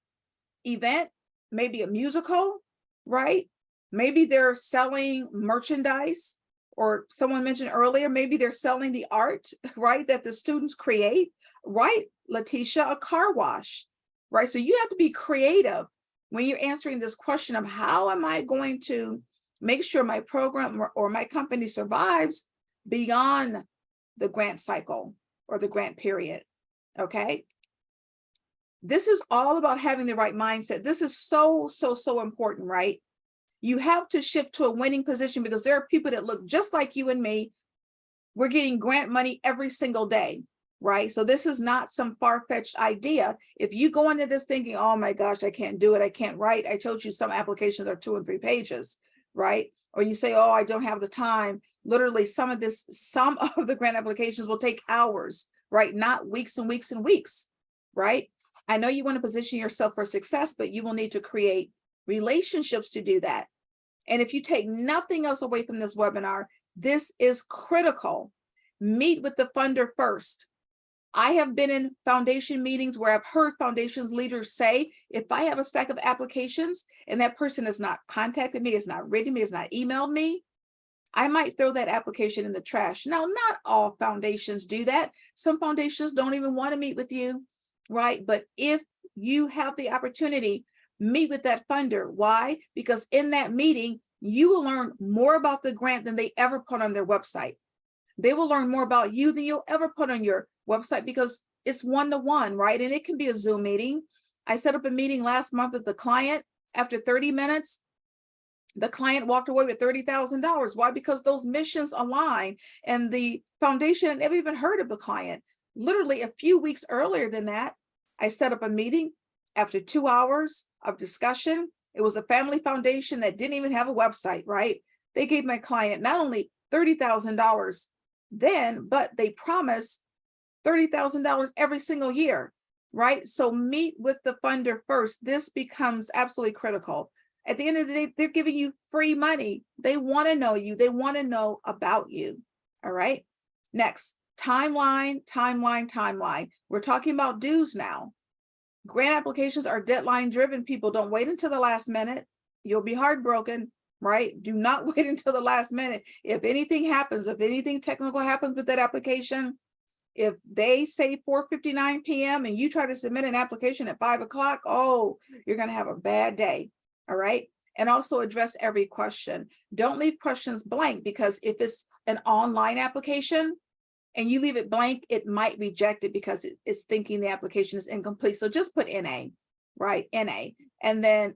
Speaker 1: event, maybe a musical, right? Maybe they're selling merchandise, or someone mentioned earlier, maybe they're selling the art, right, that the students create, right? Letitia, a car wash, right? So you have to be creative when you're answering this question of how am I going to make sure my program or my company survives beyond the grant cycle or the grant period, okay? This is all about having the right mindset. This is so important, right? You have to shift to a winning position because there are people that look just like you and me. We're getting grant money every single day, right? So this is not some far-fetched idea. If you go into this thinking, oh my gosh, I can't do it, I can't write. I told you some applications are 2 and 3 pages, right? Or you say, oh, I don't have the time. Literally some of the grant applications will take hours, right? Not weeks and weeks and weeks, right? I know you want to position yourself for success, but you will need to create relationships to do that. And if you take nothing else away from this webinar, this is critical. Meet with the funder first. I have been in foundation meetings where I've heard foundations leaders say, if I have a stack of applications and that person has not contacted me, has not written me, has not emailed me, I might throw that application in the trash. Now, not all foundations do that. Some foundations don't even want to meet with you, right? But if you have the opportunity, meet with that funder. Why? Because in that meeting, you will learn more about the grant than they ever put on their website. They will learn more about you than you'll ever put on your website because it's one-to-one, right? And it can be a Zoom meeting. I set up a meeting last month with the client. After 30 minutes, the client walked away with $30,000. Why? Because those missions align, and the foundation had never even heard of the client. Literally a few weeks earlier than that, I set up a meeting. After 2 hours of discussion, it was a family foundation that didn't even have a website, right? They gave my client not only $30,000 then, but they promised $30,000 every single year, right? So meet with the funder first. This becomes absolutely critical. At the end of the day, they're giving you free money. They want to know you. They want to know about you. All right. Next, timeline. We're talking about dues now. Grant applications are deadline driven. People, don't wait until the last minute. You'll be heartbroken, right? Do not wait until the last minute. If anything happens, if anything technical happens with that application, if they say 4:59 p.m. and you try to submit an application at 5 o'clock, oh, you're going to have a bad day. All right. And also address every question. Don't leave questions blank, because if it's an online application and you leave it blank, it might reject it because it's thinking the application is incomplete. So just put NA, right? NA. And then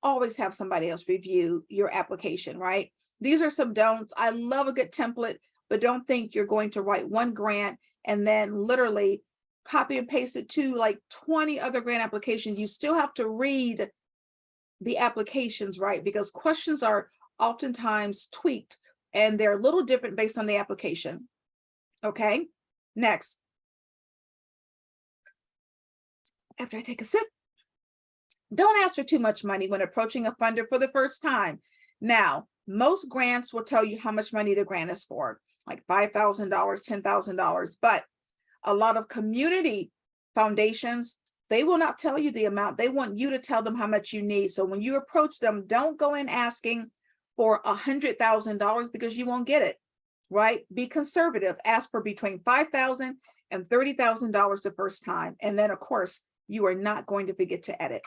Speaker 1: always have somebody else review your application, right? These are some don'ts. I love a good template, but don't think you're going to write one grant and then literally copy and paste it to like 20 other grant applications. You still have to read the applications, right? Because questions are oftentimes tweaked and they're a little different based on the application. Okay, next. After I take a sip, don't ask for too much money when approaching a funder for the first time. Now, most grants will tell you how much money the grant is for, like $5,000, $10,000, but a lot of community foundations, they will not tell you the amount. They want you to tell them how much you need. So when you approach them, don't go in asking for $100,000 because you won't get it, right? Be conservative. Ask for between $5,000 and $30,000 the first time. And then of course, you are not going to forget to edit.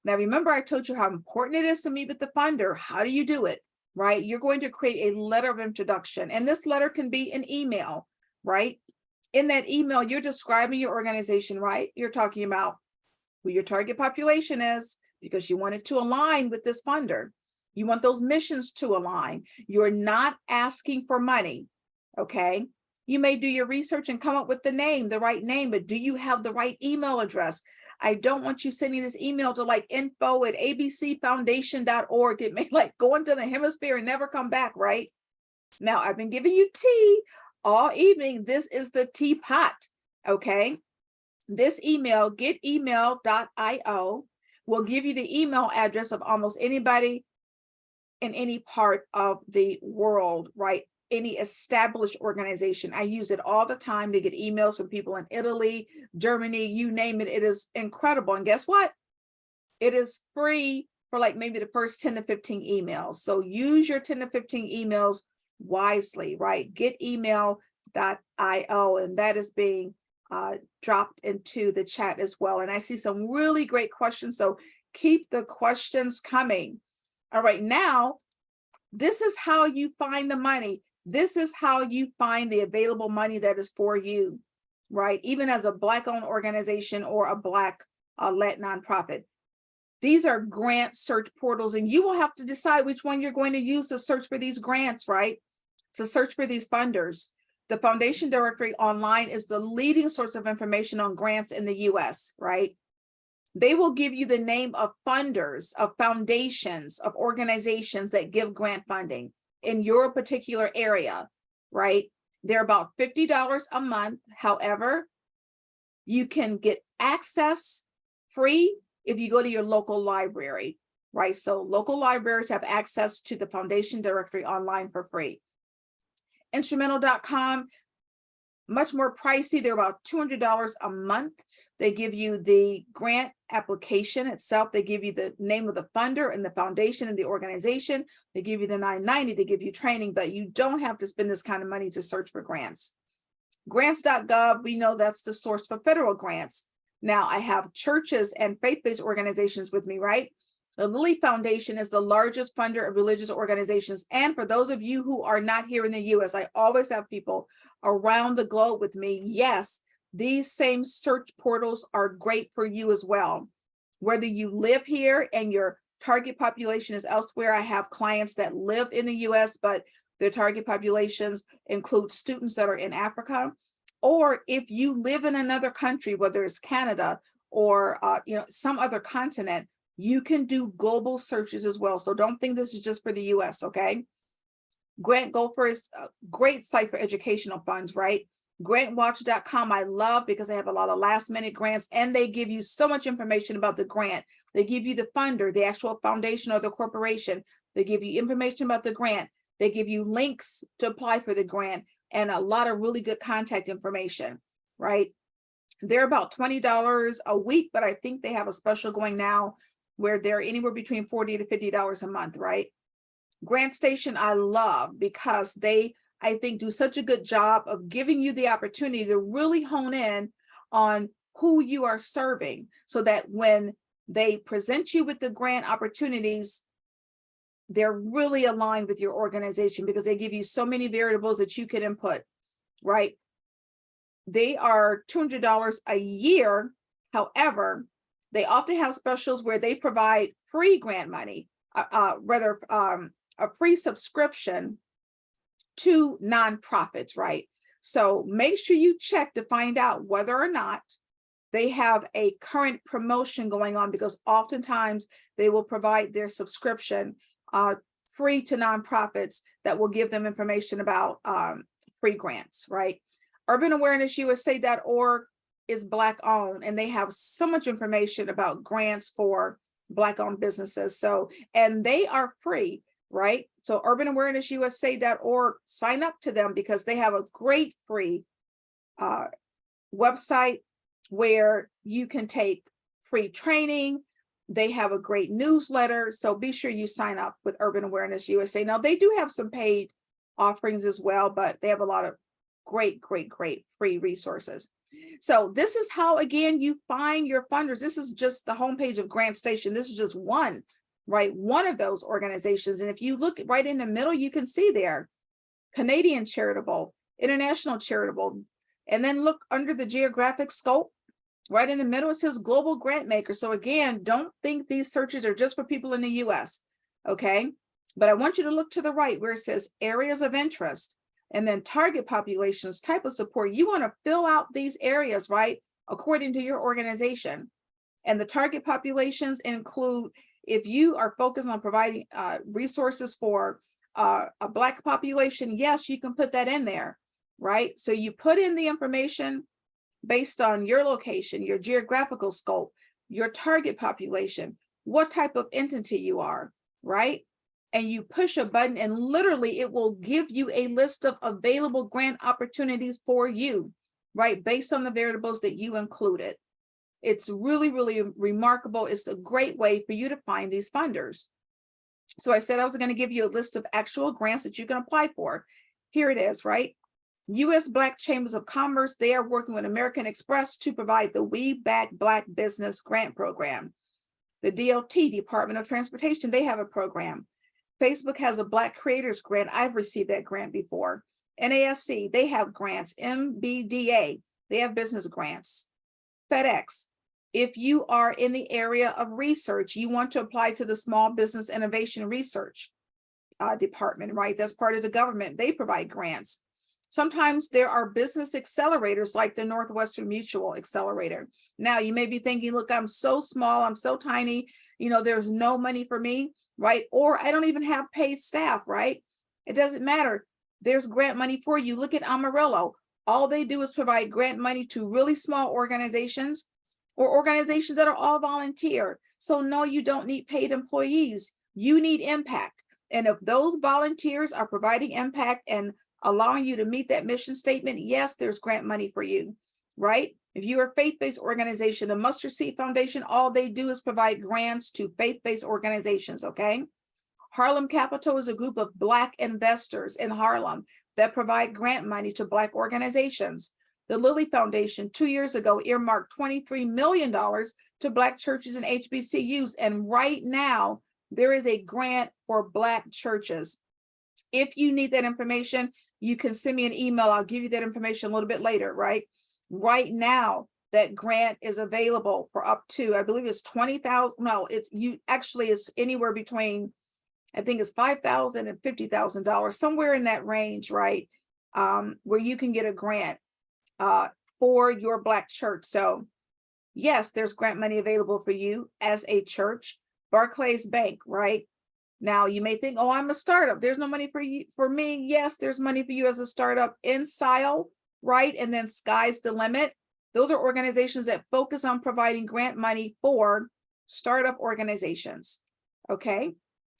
Speaker 1: Now, remember, I told you how important it is to meet with the funder. How do you do it, right? You're going to create a letter of introduction, and this letter can be an email, right? In that email, you're describing your organization, right? You're talking about who your target population is because you want it to align with this funder. You want those missions to align. You're not asking for money, okay? You may do your research and come up with the name, the right name, but do you have the right email address? I don't want you sending this email to like info@abcfoundation.org. It may like go into the hemisphere and never come back, right? Now, I've been giving you tea all evening. This is the teapot, okay? This email, getemail.io, will give you the email address of almost anybody in any part of the world, right? Any established organization. I use it all the time to get emails from people in Italy, Germany, you name it. It is incredible. And guess what? It is free for like maybe the first 10 to 15 emails. So use your 10 to 15 emails wisely, right? Getemail.io, and that is being dropped into the chat as well. And I see some really great questions. So keep the questions coming. All right, now, this is how you find the money. This is how you find the available money that is for you, right? Even as a Black-owned organization or a Black-led nonprofit. These are grant search portals, and you will have to decide which one you're going to use to search for these grants, right? To search for these funders. The Foundation Directory Online is the leading source of information on grants in the US, right? They will give you the name of funders, of foundations, of organizations that give grant funding in your particular area, right? They're about $50 a month. However, you can get access free if you go to your local library, right? So local libraries have access to the Foundation Directory Online for free. Instrumental.com, much more pricey. They're about $200 a month. They give you the grant application itself. They give you the name of the funder and the foundation and the organization. They give you the $9.90. They give you training, but you don't have to spend this kind of money to search for grants. Grants.gov, we know that's the source for federal grants. Now, I have churches and faith-based organizations with me, right? The Lilly Foundation is the largest funder of religious organizations. And for those of you who are not here in the US, I always have people around the globe with me. Yes, these same search portals are great for you as well. Whether you live here and your target population is elsewhere, I have clients that live in the US, but their target populations include students that are in Africa. Or if you live in another country, whether it's Canada or some other continent, you can do global searches as well. So don't think this is just for the US, okay? Grant Gopher is a great site for educational funds, right? Grantwatch.com I love because they have a lot of last minute grants and they give you so much information about the grant. They give you the funder, the actual foundation or the corporation. They give you information about the grant. They give you links to apply for the grant and a lot of really good contact information, right? They're about $20 a week, but I think they have a special going now where they're anywhere between $40 to $50 a month, right? GrantStation I love because they, I think, do such a good job of giving you the opportunity to really hone in on who you are serving so that when they present you with the grant opportunities, they're really aligned with your organization because they give you so many variables that you can input, right? They are $200 a year. However, they often have specials where they provide free grant money, a free subscription to nonprofits, right? So make sure you check to find out whether or not they have a current promotion going on because oftentimes they will provide their subscription free to nonprofits that will give them information about free grants, right? UrbanAwarenessUSA.org is Black owned and they have so much information about grants for Black owned businesses. So, and they are free, right? So UrbanAwarenessUSA.org, sign up to them because they have a great free website where you can take free training. They have a great newsletter. So be sure you sign up with Urban Awareness USA. Now they do have some paid offerings as well, but they have a lot of great free resources. So this is how, again, you find your funders. This is just the homepage of GrantStation. This is just one, right? One of those organizations. And if you look right in the middle, you can see there, Canadian Charitable, International Charitable, and then look under the geographic scope, right in the middle, it says Global Grant Maker. So again, don't think these searches are just for people in the US, okay? But I want you to look to the right where it says areas of interest. And then target populations, type of support. You want to fill out these areas, right, according to your organization. And the target populations include, if you are focused on providing resources for a Black population, yes, you can put that in there, right? So you put in the information based on your location, your geographical scope, your target population, what type of entity you are, right? And you push a button and literally it will give you a list of available grant opportunities for you, right? Based on the variables that you included. It's really, really remarkable. It's a great way for you to find these funders. So I said I was going to give you a list of actual grants that you can apply for. Here it is, right? U.S. Black Chambers of Commerce, they are working with American Express to provide the We Back Black Business Grant Program. The DOT, Department of Transportation, they have a program. Facebook has a Black Creators Grant. I've received that grant before. NASC, they have grants. MBDA, they have business grants. FedEx, if you are in the area of research, you want to apply to the Small Business Innovation Research Department, right? That's part of the government. They provide grants. Sometimes there are business accelerators like the Northwestern Mutual Accelerator. Now you may be thinking, look, I'm so small, I'm so tiny, there's no money for me, right? Or I don't even have paid staff, right? It doesn't matter. There's grant money for you. Look at Amarillo. All they do is provide grant money to really small organizations or organizations that are all volunteer. So no, you don't need paid employees. You need impact. And if those volunteers are providing impact and allowing you to meet that mission statement, yes, there's grant money for you, right? If you're a faith-based organization, the Mustard Seed Foundation, all they do is provide grants to faith-based organizations, okay? Harlem Capital is a group of Black investors in Harlem that provide grant money to Black organizations. The Lilly Foundation 2 years ago earmarked $23 million to Black churches and HBCUs. And right now, there is a grant for Black churches. If you need that information, you can send me an email. I'll give you that information a little bit later, right? Right now, that grant is available for up to, I believe it's 20,000. No, it's anywhere between, I think it's $5,000 and $50,000, somewhere in that range, right? Where you can get a grant for your Black church. So yes, there's grant money available for you as a church. Barclays Bank, right? Now you may think, oh, I'm a startup. There's no money for you, for me. Yes, there's money for you as a startup in SILE, right? And then Sky's the Limit. Those are organizations that focus on providing grant money for startup organizations. Okay.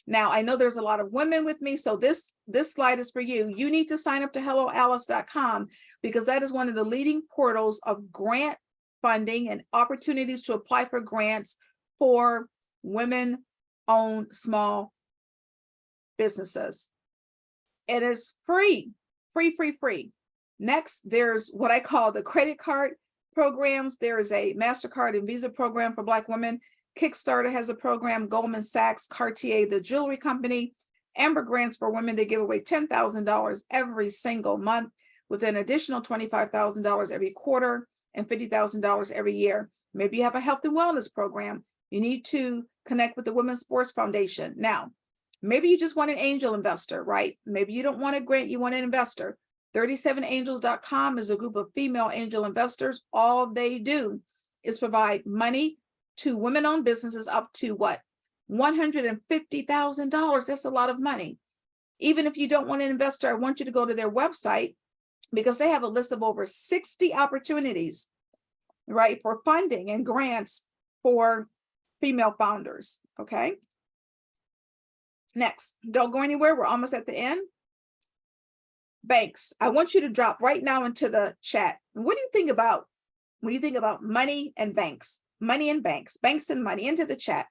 Speaker 1: Now I know there's a lot of women with me, so this slide is for you. You need to sign up to helloalice.com because that is one of the leading portals of grant funding and opportunities to apply for grants for women-owned small businesses. It is free. Next, there's what I call the credit card programs. There is a MasterCard and Visa program for Black women. Kickstarter has a program, Goldman Sachs, Cartier, the jewelry company. Amber Grants for women, they give away $10,000 every single month with an additional $25,000 every quarter and $50,000 every year. Maybe you have a health and wellness program. You need to connect with the Women's Sports Foundation. Now, maybe you just want an angel investor, right? Maybe you don't want a grant, you want an investor. 37angels.com is a group of female angel investors. All they do is provide money to women-owned businesses up to what? $150,000. That's a lot of money. Even if you don't want an investor, I want you to go to their website because they have a list of over 60 opportunities, right, for funding and grants for female founders. Okay. Next, don't go anywhere. We're almost at the end. Banks. I want you to drop right now into the chat. What do you think about when you think about money and banks? Money and banks, banks and money, into the chat.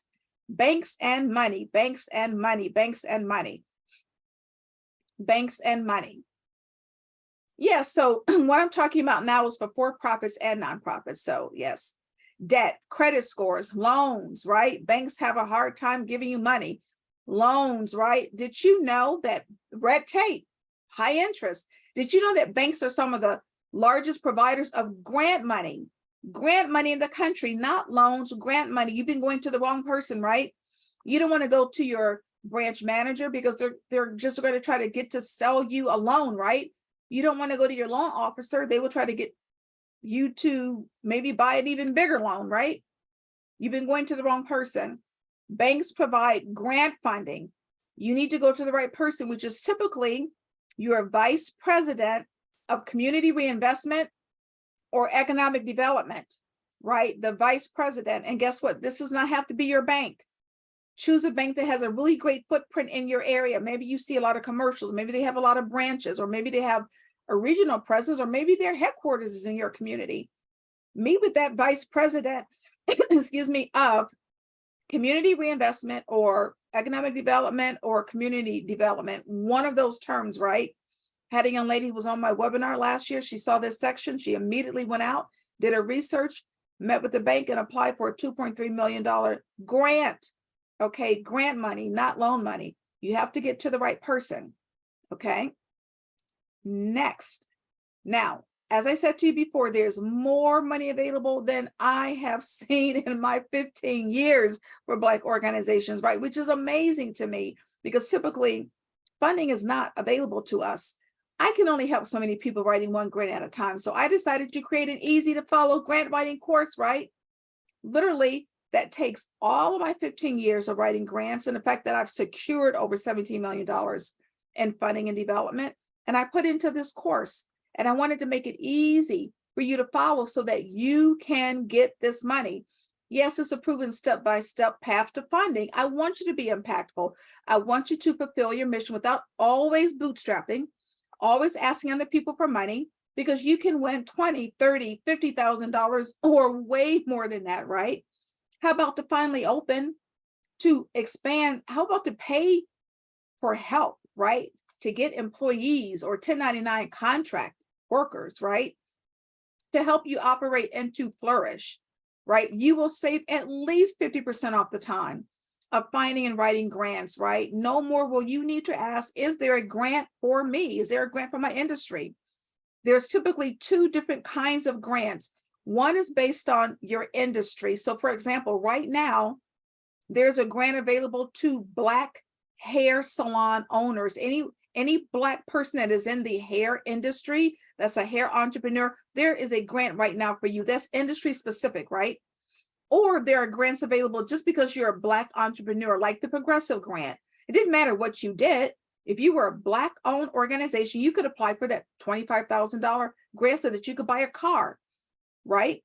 Speaker 1: Banks and money, banks and money, banks and money, banks and money. Yeah, so what I'm talking about now is for for-profits and nonprofits. So yes, debt, credit scores, loans, right? Banks have a hard time giving you money. Loans, right? Did you know that red tape, high interest? Did you know that banks are some of the largest providers of grant money? Grant money in the country, not loans, grant money. You've been going to the wrong person, right? You don't want to go to your branch manager because they're just going to try to get to sell you a loan, right? You don't want to go to your loan officer. They will try to get you to maybe buy an even bigger loan, right? You've been going to the wrong person. Banks provide grant funding. You need to go to the right person, which is typically your vice president of community reinvestment or economic development, right? The vice president. And guess what? This does not have to be your bank. Choose a bank that has a really great footprint in your area. Maybe you see a lot of commercials. Maybe they have a lot of branches, or maybe they have a regional presence, or maybe their headquarters is in your community. Meet with that vice president, excuse me, of community reinvestment or economic development or community development, one of those terms, right? Had a young lady who was on my webinar last year. She saw this section. She immediately went out, did her research, met with the bank and applied for a $2.3 million grant. Okay, grant money, not loan money. You have to get to the right person. Okay. Next. Now, as I said to you before, there's more money available than I have seen in my 15 years for Black organizations, right? Which is amazing to me because typically funding is not available to us. I can only help so many people writing one grant at a time. So I decided to create an easy to follow grant writing course, right? Literally, that takes all of my 15 years of writing grants and the fact that I've secured over $17 million in funding and development. And I put into this course. And I wanted to make it easy for you to follow so that you can get this money. Yes, it's a proven step-by-step path to funding. I want you to be impactful. I want you to fulfill your mission without always bootstrapping, always asking other people for money, because you can win $20, $30, $50,000 or way more than that, right? How about to finally open, to expand? How about to pay for help, right? To get employees or 1099 contract workers, right? To help you operate and to flourish, right? You will save at least 50% off the time of finding and writing grants, right? No more will you need to ask, is there a grant for me? Is there a grant for my industry? There's typically two different kinds of grants. One is based on your industry. So for example, right now, there's a grant available to Black hair salon owners. Any Black person that is in the hair industry, that's a hair entrepreneur, there is a grant right now for you. That's industry specific, right? Or there are grants available just because you're a Black entrepreneur, like the Progressive Grant. It didn't matter what you did. If you were a Black owned organization, you could apply for that $25,000 grant so that you could buy a car, right?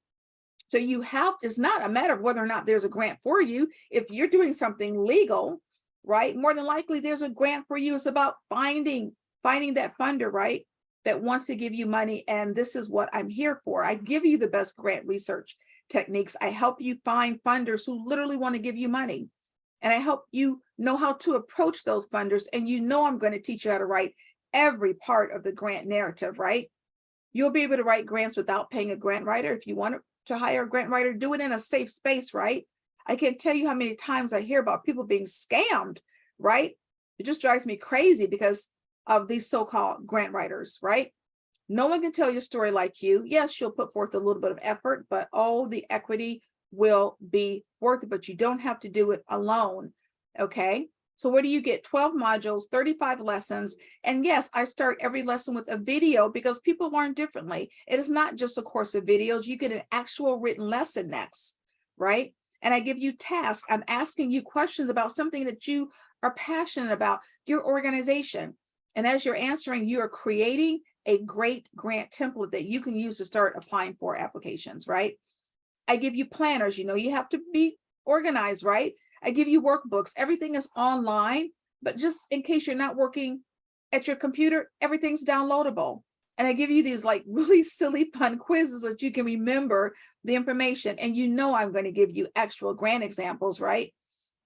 Speaker 1: So you have, it's not a matter of whether or not there's a grant for you. If you're doing something legal, right, more than likely there's a grant for you. It's about finding that funder, right, that wants to give you money. And this is what I'm here for. I give you the best grant research techniques. I help you find funders who literally want to give you money. And I help you know how to approach those funders. And you know I'm going to teach you how to write every part of the grant narrative, right? You'll be able to write grants without paying a grant writer. If you want to hire a grant writer, do it in a safe space, right? I can't tell you how many times I hear about people being scammed, right? It just drives me crazy because of these so-called grant writers, right? No one can tell your story like you. Yes, you'll put forth a little bit of effort, but all the equity will be worth it, but you don't have to do it alone, okay? So what do you get? 12 modules, 35 lessons. And yes, I start every lesson with a video because people learn differently. It is not just a course of videos. You get an actual written lesson next, right? And I give you tasks. I'm asking you questions about something that you are passionate about, your organization. And as you're answering, you are creating a great grant template that you can use to start applying for applications, right? I give you planners. You know, you have to be organized, right? I give you workbooks. Everything is online, but just in case you're not working at your computer, everything's downloadable. And I give you these like really silly fun quizzes that you can remember the information. And you know I'm going to give you actual grant examples, right?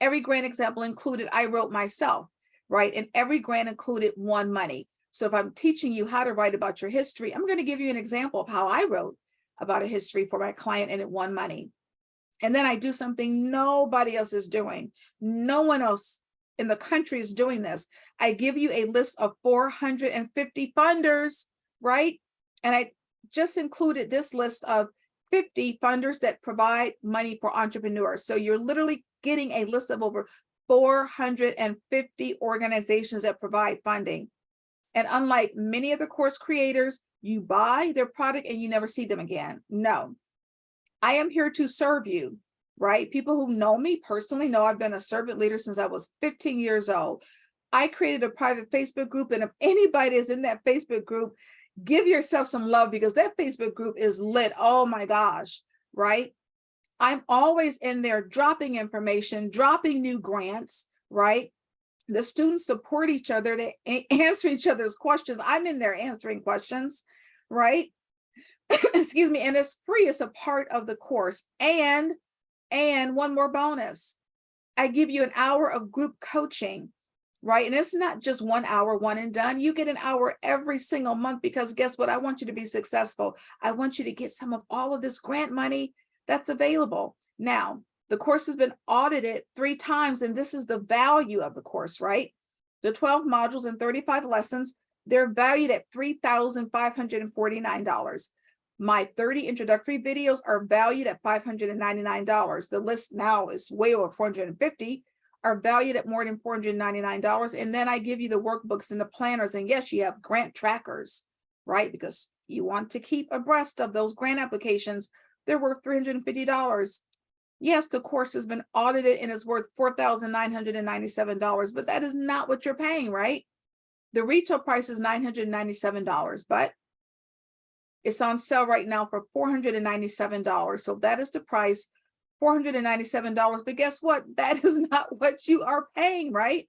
Speaker 1: Every grant example included, I wrote myself, right? And every grant included won money. So if I'm teaching you how to write about your history, I'm going to give you an example of how I wrote about a history for my client and it won money. And then I do something nobody else is doing. No one else in the country is doing this. I give you a list of 450 funders, right? And I just included this list of 50 funders that provide money for entrepreneurs. So you're literally getting a list of over 450 organizations that provide funding. And unlike many other course creators, you buy their product and you never see them again. No, I am here to serve you, right? People who know me personally know I've been a servant leader since I was 15 years old. I created a private Facebook group, and if anybody is in that Facebook group, give yourself some love because that Facebook group is lit. Oh my gosh, right? I'm always in there dropping information, dropping new grants, right? The students support each other. They answer each other's questions. I'm in there answering questions, right? Excuse me. And it's free. It's a part of the course. And one more bonus. I give you an hour of group coaching, right? And it's not just 1 hour, one and done. You get an hour every single month because guess what? I want you to be successful. I want you to get some of all of this grant money that's available. Now, the course has been audited 3 times, and this is the value of the course, right? The 12 modules and 35 lessons, they're valued at $3,549. My 30 introductory videos are valued at $599. The list now is way over 450, are valued at more than $499. And then I give you the workbooks and the planners. And yes, you have grant trackers, right? Because you want to keep abreast of those grant applications. They're worth $350. Yes, the course has been audited and is worth $4,997, but that is not what you're paying, right? The retail price is $997, but it's on sale right now for $497. So that is the price, $497. But guess what? That is not what you are paying, right?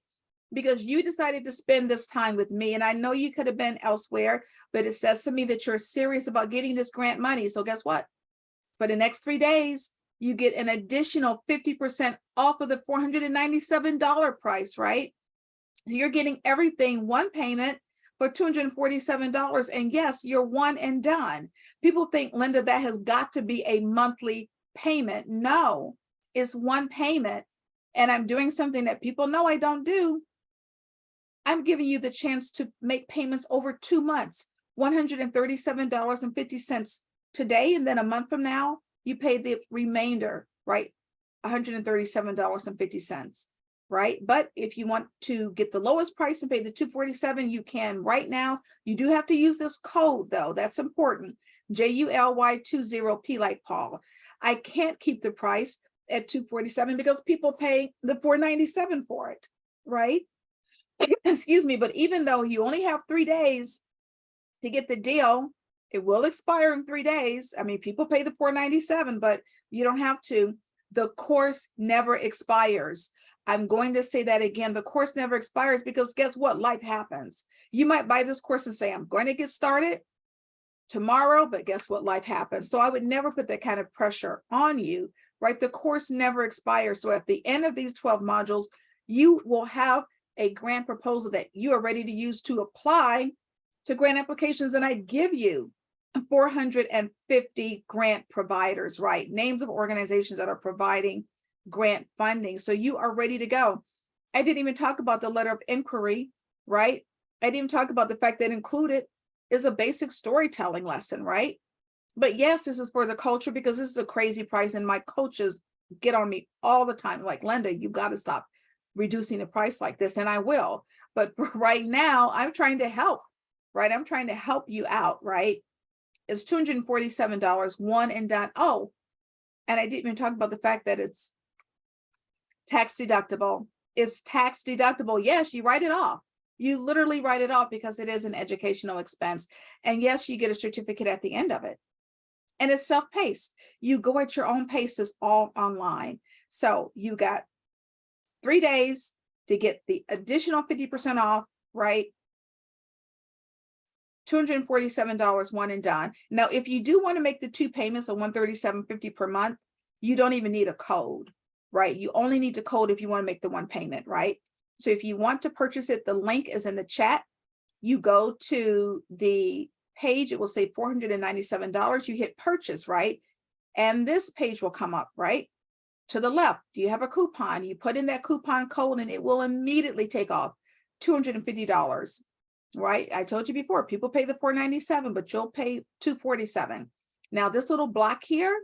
Speaker 1: Because you decided to spend this time with me. And I know you could have been elsewhere, but it says to me that you're serious about getting this grant money. So guess what? For the next 3 days, you get an additional 50% off of the $497 price, right? So you're getting everything, one payment for $247. And yes, you're one and done. People think, Linda, that has got to be a monthly payment. No, it's one payment. And I'm doing something that people know I don't do. I'm giving you the chance to make payments over 2 months, $137.50 today. And then a month from now, you pay the remainder, right? $137.50. Right? But if you want to get the lowest price and pay the $247, you can right now. You do have to use this code though. That's important. JULY20P like Paul. I can't keep the price at $247 because people pay the $497 for it, right? Excuse me. But even though you only have 3 days to get the deal, it will expire in 3 days. I mean, people pay the $497, but you don't have to. The course never expires. I'm going to say that again. The course never expires because guess what? Life happens. You might buy this course and say, I'm going to get started tomorrow, but guess what? Life happens. So I would never put that kind of pressure on you, right? The course never expires. So at the end of these 12 modules, you will have a grant proposal that you are ready to use to apply to grant applications. And I give you 450 grant providers, right? Names of organizations that are providing grant funding. So you are ready to go. I didn't even talk about the letter of inquiry, right? I didn't even talk about the fact that included is a basic storytelling lesson, right? But yes, this is for the culture because this is a crazy price. And my coaches get on me all the time. Like, Linda, you got to stop reducing the price like this. And I will. But for right now, I'm trying to help, right? I'm trying to help you out, right? It's $247, one and done. Oh, and I didn't even talk about the fact that it's tax deductible. It's tax deductible. Yes, you write it off. You literally write it off because it is an educational expense. And yes, you get a certificate at the end of it. And it's self-paced. You go at your own pace. It's all online. So you got 3 days to get the additional 50% off, right? $247, one and done. Now, if you do want to make the 2 payments of $137.50 per month, you don't even need a code, right? You only need the code if you want to make the 1 payment, right? So if you want to purchase it, the link is in the chat. You go to the page, it will say $497. You hit purchase, right? And this page will come up, right? To the left, do you have a coupon? You put in that coupon code and it will immediately take off $250, right? I told you before, people pay the $497, but you'll pay $247. Now this little block here,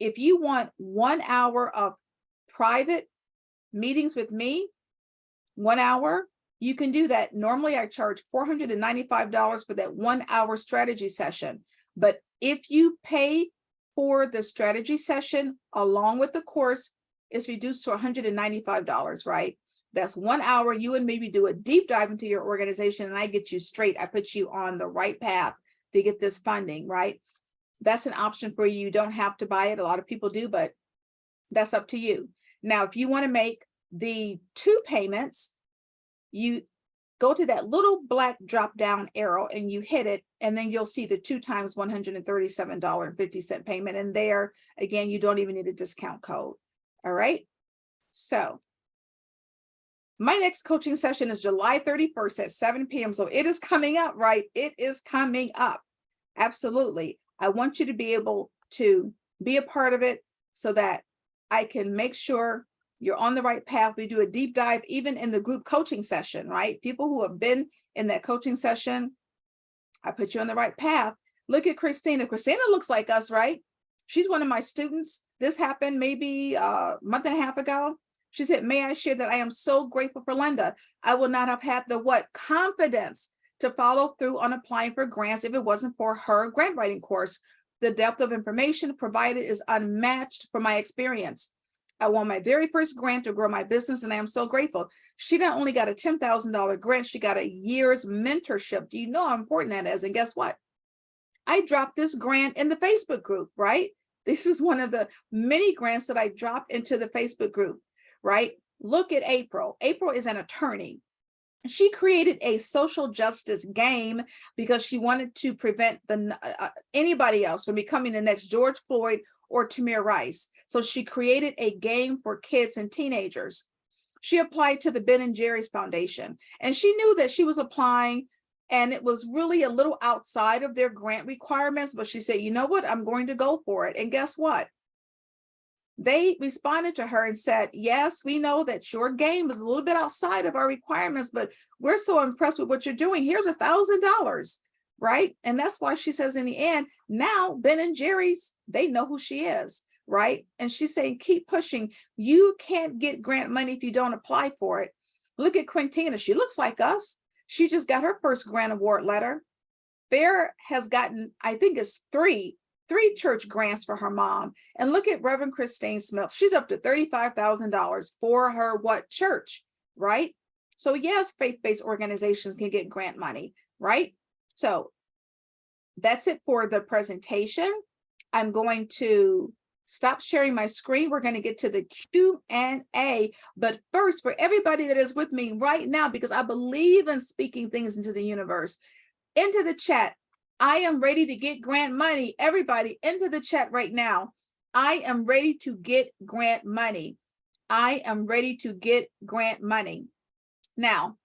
Speaker 1: if you want 1 hour of private meetings with me, 1 hour, you can do that. Normally I charge $495 for that 1 hour strategy session. But if you pay for the strategy session along with the course, it's reduced to $195, right? That's 1 hour. You and maybe do a deep dive into your organization, and I get you straight. I put you on the right path to get this funding, right? That's an option for you. You don't have to buy it. A lot of people do, but that's up to you. Now, if you want to make the 2 payments, you go to that little black drop down arrow and you hit it, and then you'll see the 2 times $137.50 payment. And there, again, you don't even need a discount code. All right. So my next coaching session is July 31st at 7 p.m. So it is coming up, right? It is coming up. Absolutely. I want you to be able to be a part of it so that I can make sure you're on the right path. We do a deep dive, even in the group coaching session, right? People who have been in that coaching session, I put you on the right path. Look at Christina. Christina looks like us, right? She's one of my students. This happened maybe a month and a half ago. She said, may I share that I am so grateful for Linda. I would not have had the confidence to follow through on applying for grants if it wasn't for her grant writing course. The depth of information provided is unmatched from my experience. I won my very first grant to grow my business, and I am so grateful. She not only got a $10,000 grant, she got a year's mentorship. Do you know how important that is? And guess what? I dropped this grant in the Facebook group, right? This is one of the many grants that I dropped into the Facebook group, right? Look at April. April is an attorney. She created a social justice game because she wanted to prevent anybody else from becoming the next George Floyd or Tamir Rice. So she created a game for kids and teenagers. She applied to the Ben & Jerry's Foundation, and she knew that she was applying and it was really a little outside of their grant requirements, but she said, you know what, I'm going to go for it. And guess what? They responded to her and said, yes, we know that your game is a little bit outside of our requirements, but we're so impressed with what you're doing. Here's $1,000, right? And that's why she says in the end, now Ben & Jerry's, they know who she is, right? And she's saying, keep pushing. You can't get grant money if you don't apply for it. Look at Quintina. She looks like us. She just got her first grant award letter. Fair has gotten, I think it's three church grants for her mom. And look at Reverend Christine Smith. She's up to $35,000 for her church, right? So yes, faith-based organizations can get grant money, right? So that's it for the presentation. I'm going to stop sharing my screen. We're going to get to the Q&A. But first, for everybody that is with me right now, because I believe in speaking things into the universe, into the chat, I am ready to get grant money. Everybody into the chat right now. I am ready to get grant money. I am ready to get grant money. Now,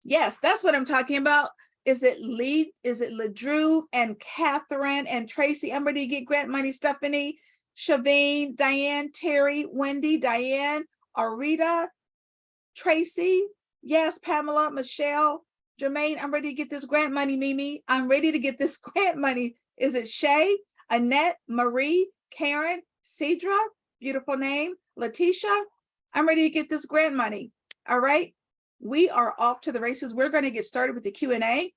Speaker 1: yes, that's what I'm talking about. Is it Ledrew and Catherine and Tracy? I'm ready to get grant money. Stephanie, Shavine, Diane, Terry, Wendy, Diane, Arita, Tracy. Yes, Pamela, Michelle, Jermaine, I'm ready to get this grant money. Mimi, I'm ready to get this grant money. Is it Shay, Annette, Marie, Karen, Cedra, beautiful name, Letitia? I'm ready to get this grant money. All right, we are off to the races. We're going to get started with the Q&A.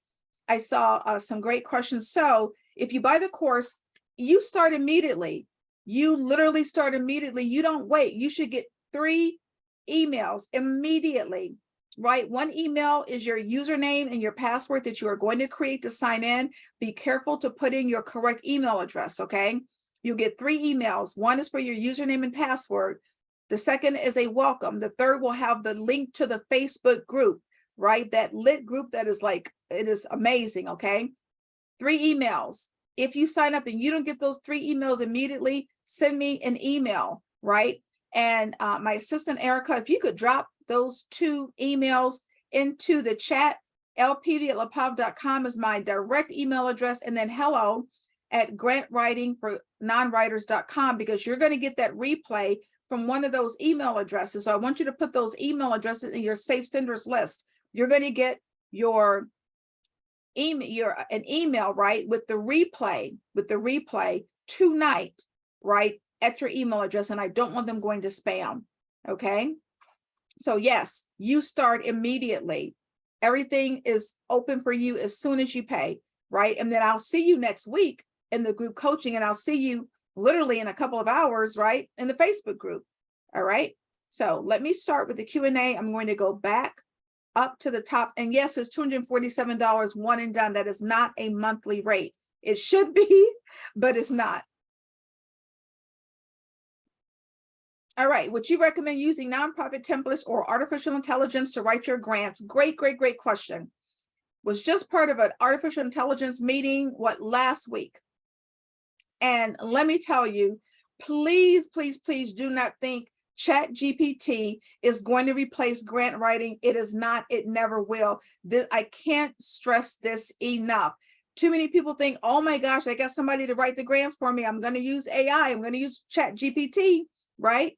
Speaker 1: I saw some great questions. So if you buy the course, you start immediately. You literally start immediately. You don't wait. You should get 3 emails immediately. Right? 1 email is your username and your password that you are going to create to sign in. Be careful to put in your correct email address, okay? You'll get 3 emails. 1 is for your username and password. The second is a welcome. The third will have the link to the Facebook group, right? That lit group that is like, it is amazing, okay? 3 emails. If you sign up and you don't get those 3 emails immediately, send me an email, right? And my assistant, Erica, if you could drop those 2 emails into the chat. lpv@lepav.com is my direct email address, and then hello@grantwritingfornonwriters.com, because you're going to get that replay from one of those email addresses. So I want you to put those email addresses in your safe senders list. You're going to get your email, an email, right, with the replay tonight, right, at your email address, and I don't want them going to spam. Okay. So yes, you start immediately. Everything is open for you as soon as you pay, right? And then I'll see you next week in the group coaching, and I'll see you literally in a couple of hours, right, in the Facebook group. All right. So let me start with the Q&A. I'm going to go back up to the top. And yes, it's $247, one and done. That is not a monthly rate. It should be, but it's not. All right. Would you recommend using nonprofit templates or artificial intelligence to write your grants? Great, great, great question. Was just part of an artificial intelligence meeting, last week. And let me tell you, please, please, please do not think ChatGPT is going to replace grant writing. It is not. It never will. I can't stress this enough. Too many people think, oh my gosh, I got somebody to write the grants for me. I'm going to use AI. I'm going to use ChatGPT, right?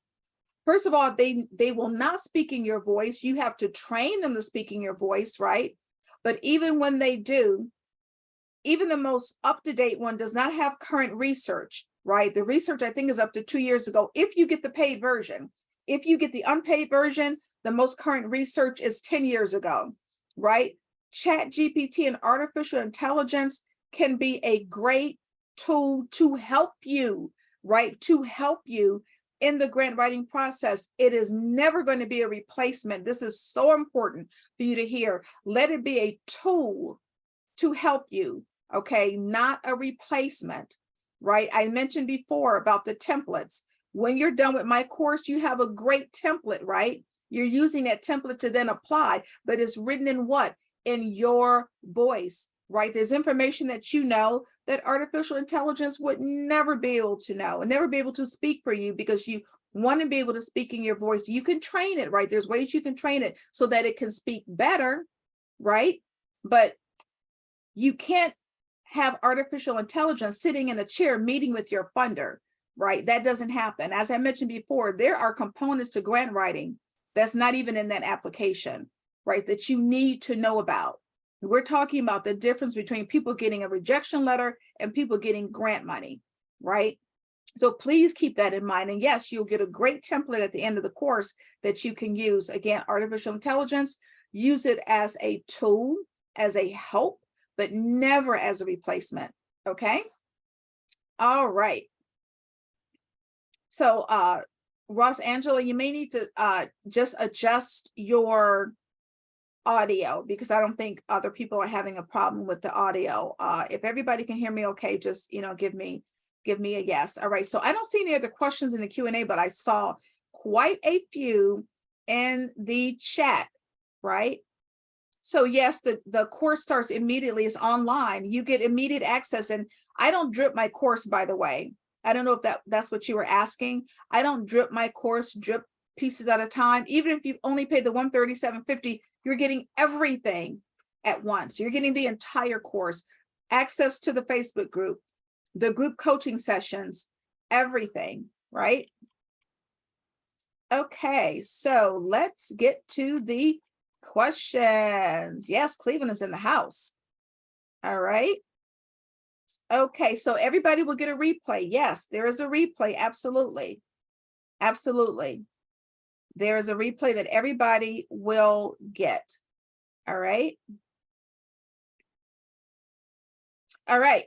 Speaker 1: First of all, they will not speak in your voice. You have to train them to speak in your voice, right? But even when they do, even the most up-to-date one does not have current research, right? The research, I think, is up to 2 years ago. If you get the paid version, if you get the unpaid version, the most current research is 10 years ago, right? ChatGPT and artificial intelligence can be a great tool to help you, right? To help you in the grant writing process. It is never going to be a replacement. This is so important for you to hear. Let it be a tool to help you, okay? Not a replacement, right? I mentioned before about the templates. When you're done with my course, you have a great template, right? You're using that template to then apply, but it's written in what? In your voice, right? There's information that you know that artificial intelligence would never be able to know and never be able to speak for you, because you want to be able to speak in your voice. You can train it, right? There's ways you can train it so that it can speak better, right? But you can't have artificial intelligence sitting in a chair meeting with your funder, right? That doesn't happen. As I mentioned before, there are components to grant writing that's not even in that application, right? That you need to know about. We're talking about the difference between people getting a rejection letter and people getting grant money, right? So please keep that in mind. And yes, you'll get a great template at the end of the course that you can use. Again, artificial intelligence, use it as a tool, as a help, but never as a replacement, okay? All right. So Ross Angela, you may need to just adjust your audio, because I don't think other people are having a problem with the audio. If everybody can hear me okay, just give me a yes. All right, so I don't see any other questions in the Q&A, but I saw quite a few in the chat, right? So yes, the course starts immediately. It's online. You get immediate access. And I don't drip my course, by the way. I don't know if that's what you were asking. I don't drip my course, drip pieces at a time. Even if you only pay the $137.50, you're getting everything at once. You're getting the entire course, access to the Facebook group, the group coaching sessions, everything, right? Okay, so let's get to the questions. Yes, Cleveland is in the house. All right. Okay, so everybody will get a replay. Yes, there is a replay. Absolutely. Absolutely. There is a replay that everybody will get. All right. All right.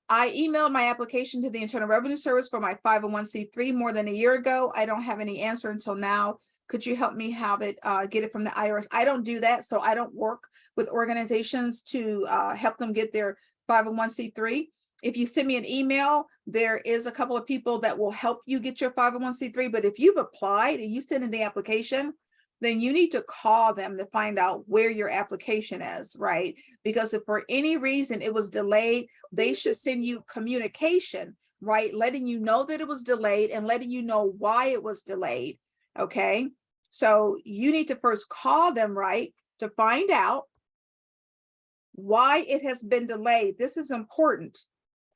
Speaker 1: I emailed my application to the Internal Revenue Service for my 501c3 more than a year ago. I don't have any answer until now. Could you help me have it, get it from the IRS? I don't do that, so I don't work with organizations to help them get their 501c3. If you send me an email, there is a couple of people that will help you get your 501c3. But if you've applied and you send in the application, then you need to call them to find out where your application is, right? Because if for any reason it was delayed, they should send you communication, right? Letting you know that it was delayed and letting you know why it was delayed, okay? So you need to first call them, right, to find out why it has been delayed. This is important,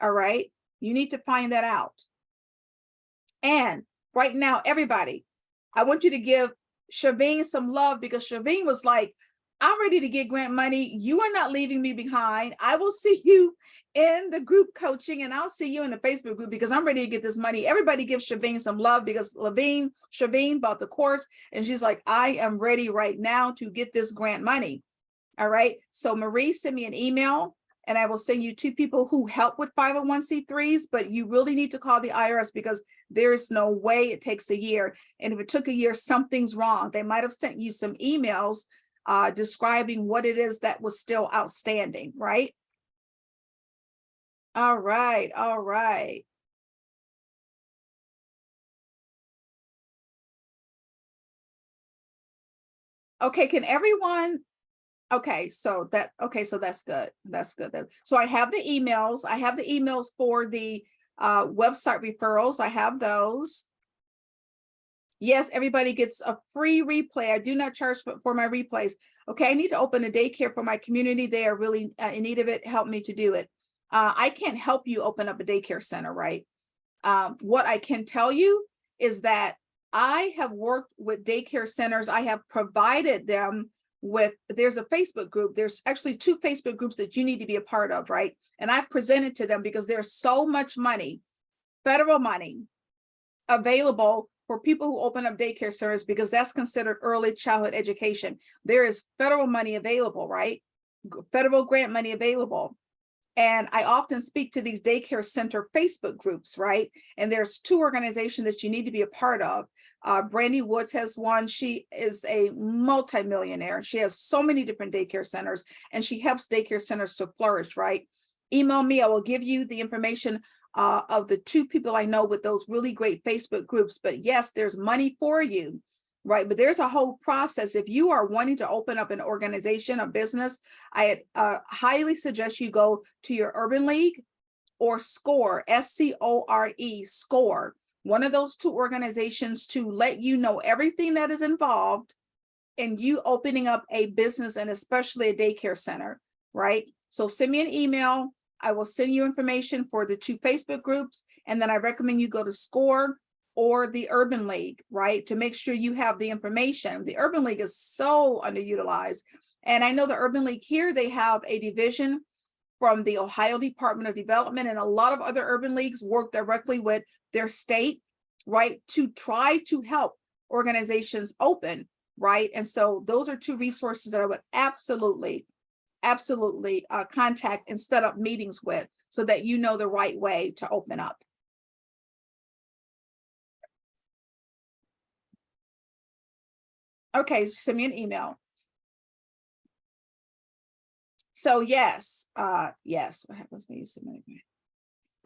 Speaker 1: all right? You need to find that out. And right now, everybody, I want you to give Shavine some love, because Shavine was like, I'm ready to get grant money. You are not leaving me behind. I will see you in the group coaching, and I'll see you in the Facebook group, because I'm ready to get this money. Everybody give Shavine some love, because Shavine bought the course and she's like, I am ready right now to get this grant money. All right. So Marie, send me an email and I will send you 2 people who help with 501c3s, but you really need to call the IRS because there is no way it takes a year. And if it took a year, something's wrong. They might have sent you some emails describing what it is that was still outstanding, right? All right. All right. Okay, can everyone, okay, so that's good. That's good. So I have the emails. I have the emails for the website referrals. I have those. Yes, everybody gets a free replay. I do not charge for my replays. Okay, I need to open a daycare for my community. They are really in need of it. Help me to do it. I can't help you open up a daycare center, right? What I can tell you is that I have worked with daycare centers. I have provided them with, there's a Facebook group. There's actually 2 Facebook groups that you need to be a part of, right? And I've presented to them because there's so much money, federal money, available for people who open up daycare centers because that's considered early childhood education. There is federal money available, right? Federal grant money available. And I often speak to these daycare center Facebook groups, right? And there's 2 organizations that you need to be a part of. Brandy Woods has one. She is a multimillionaire. She has so many different daycare centers and she helps daycare centers to flourish, right? Email me. I will give you the information of the 2 people I know with those really great Facebook groups. But yes, there's money for you, right? But there's a whole process. If you are wanting to open up an organization, a business, I highly suggest you go to your Urban League or SCORE, SCORE, SCORE, one of those 2 organizations to let you know everything that is involved in you opening up a business and especially a daycare center, right? So send me an email. I will send you information for the 2 Facebook groups. And then I recommend you go to SCORE or the Urban League, right? To make sure you have the information. The Urban League is so underutilized. And I know the Urban League here, they have a division from the Ohio Department of Development, and a lot of other urban leagues work directly with their state, right? To try to help organizations open, right? And so those are 2 resources that I would absolutely contact and set up meetings with so that you know the right way to open up. Okay, send me an email. So yes, yes, what happens when you submit a grant?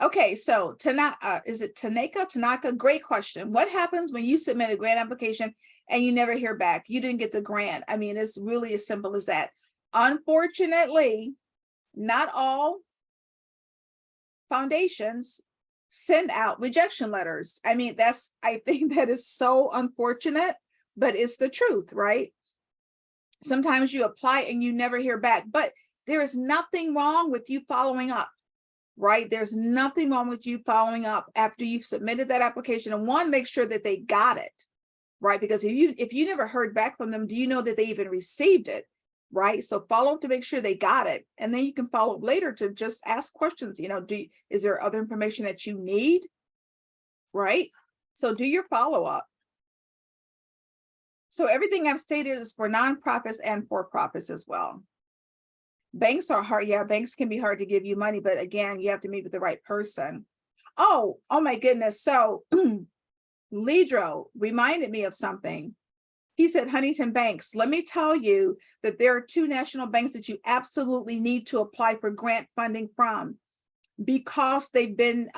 Speaker 1: Okay, so Tanaka, is it Tanaka? Great question. What happens when you submit a grant application and you never hear back? You didn't get the grant. I mean, it's really as simple as that. Unfortunately, not all foundations send out rejection letters. I mean, I think that is so unfortunate, but it's the truth, right? Sometimes you apply and you never hear back, but there is nothing wrong with you following up, right? There's nothing wrong with you following up after you've submitted that application. And one, make sure that they got it, right? Because if you never heard back from them, do you know that they even received it, right? So follow up to make sure they got it. And then you can follow up later to just ask questions, you know, is there other information that you need, right? So do your follow-up. So everything I've stated is for nonprofits and for-profits as well. Banks are hard. Yeah, banks can be hard to give you money, but again, you have to meet with the right person. Oh my goodness. So Lidro reminded me of something. He said, Huntington Banks, let me tell you that there are 2 national banks that you absolutely need to apply for grant funding from because they've been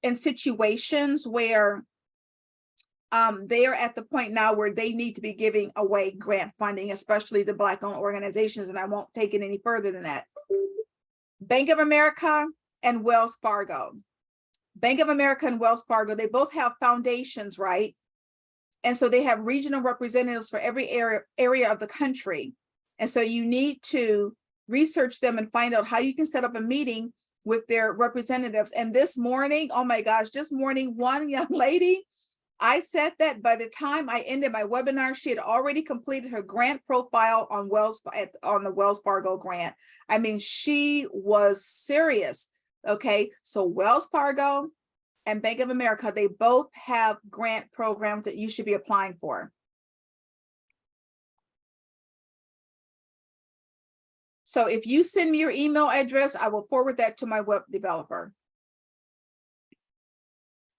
Speaker 1: in situations where they are at the point now where they need to be giving away grant funding, especially the Black-owned organizations, and I won't take it any further than that. Bank of America and Wells Fargo. Bank of America and Wells Fargo, they both have foundations, right? And so they have regional representatives for every area of the country. And so you need to research them and find out how you can set up a meeting with their representatives. And this morning, oh my gosh, this morning, one young lady, I said that by the time I ended my webinar, she had already completed her grant profile on the Wells Fargo grant. I mean, she was serious. Okay, so Wells Fargo and Bank of America, they both have grant programs that you should be applying for. So if you send me your email address, I will forward that to my web developer.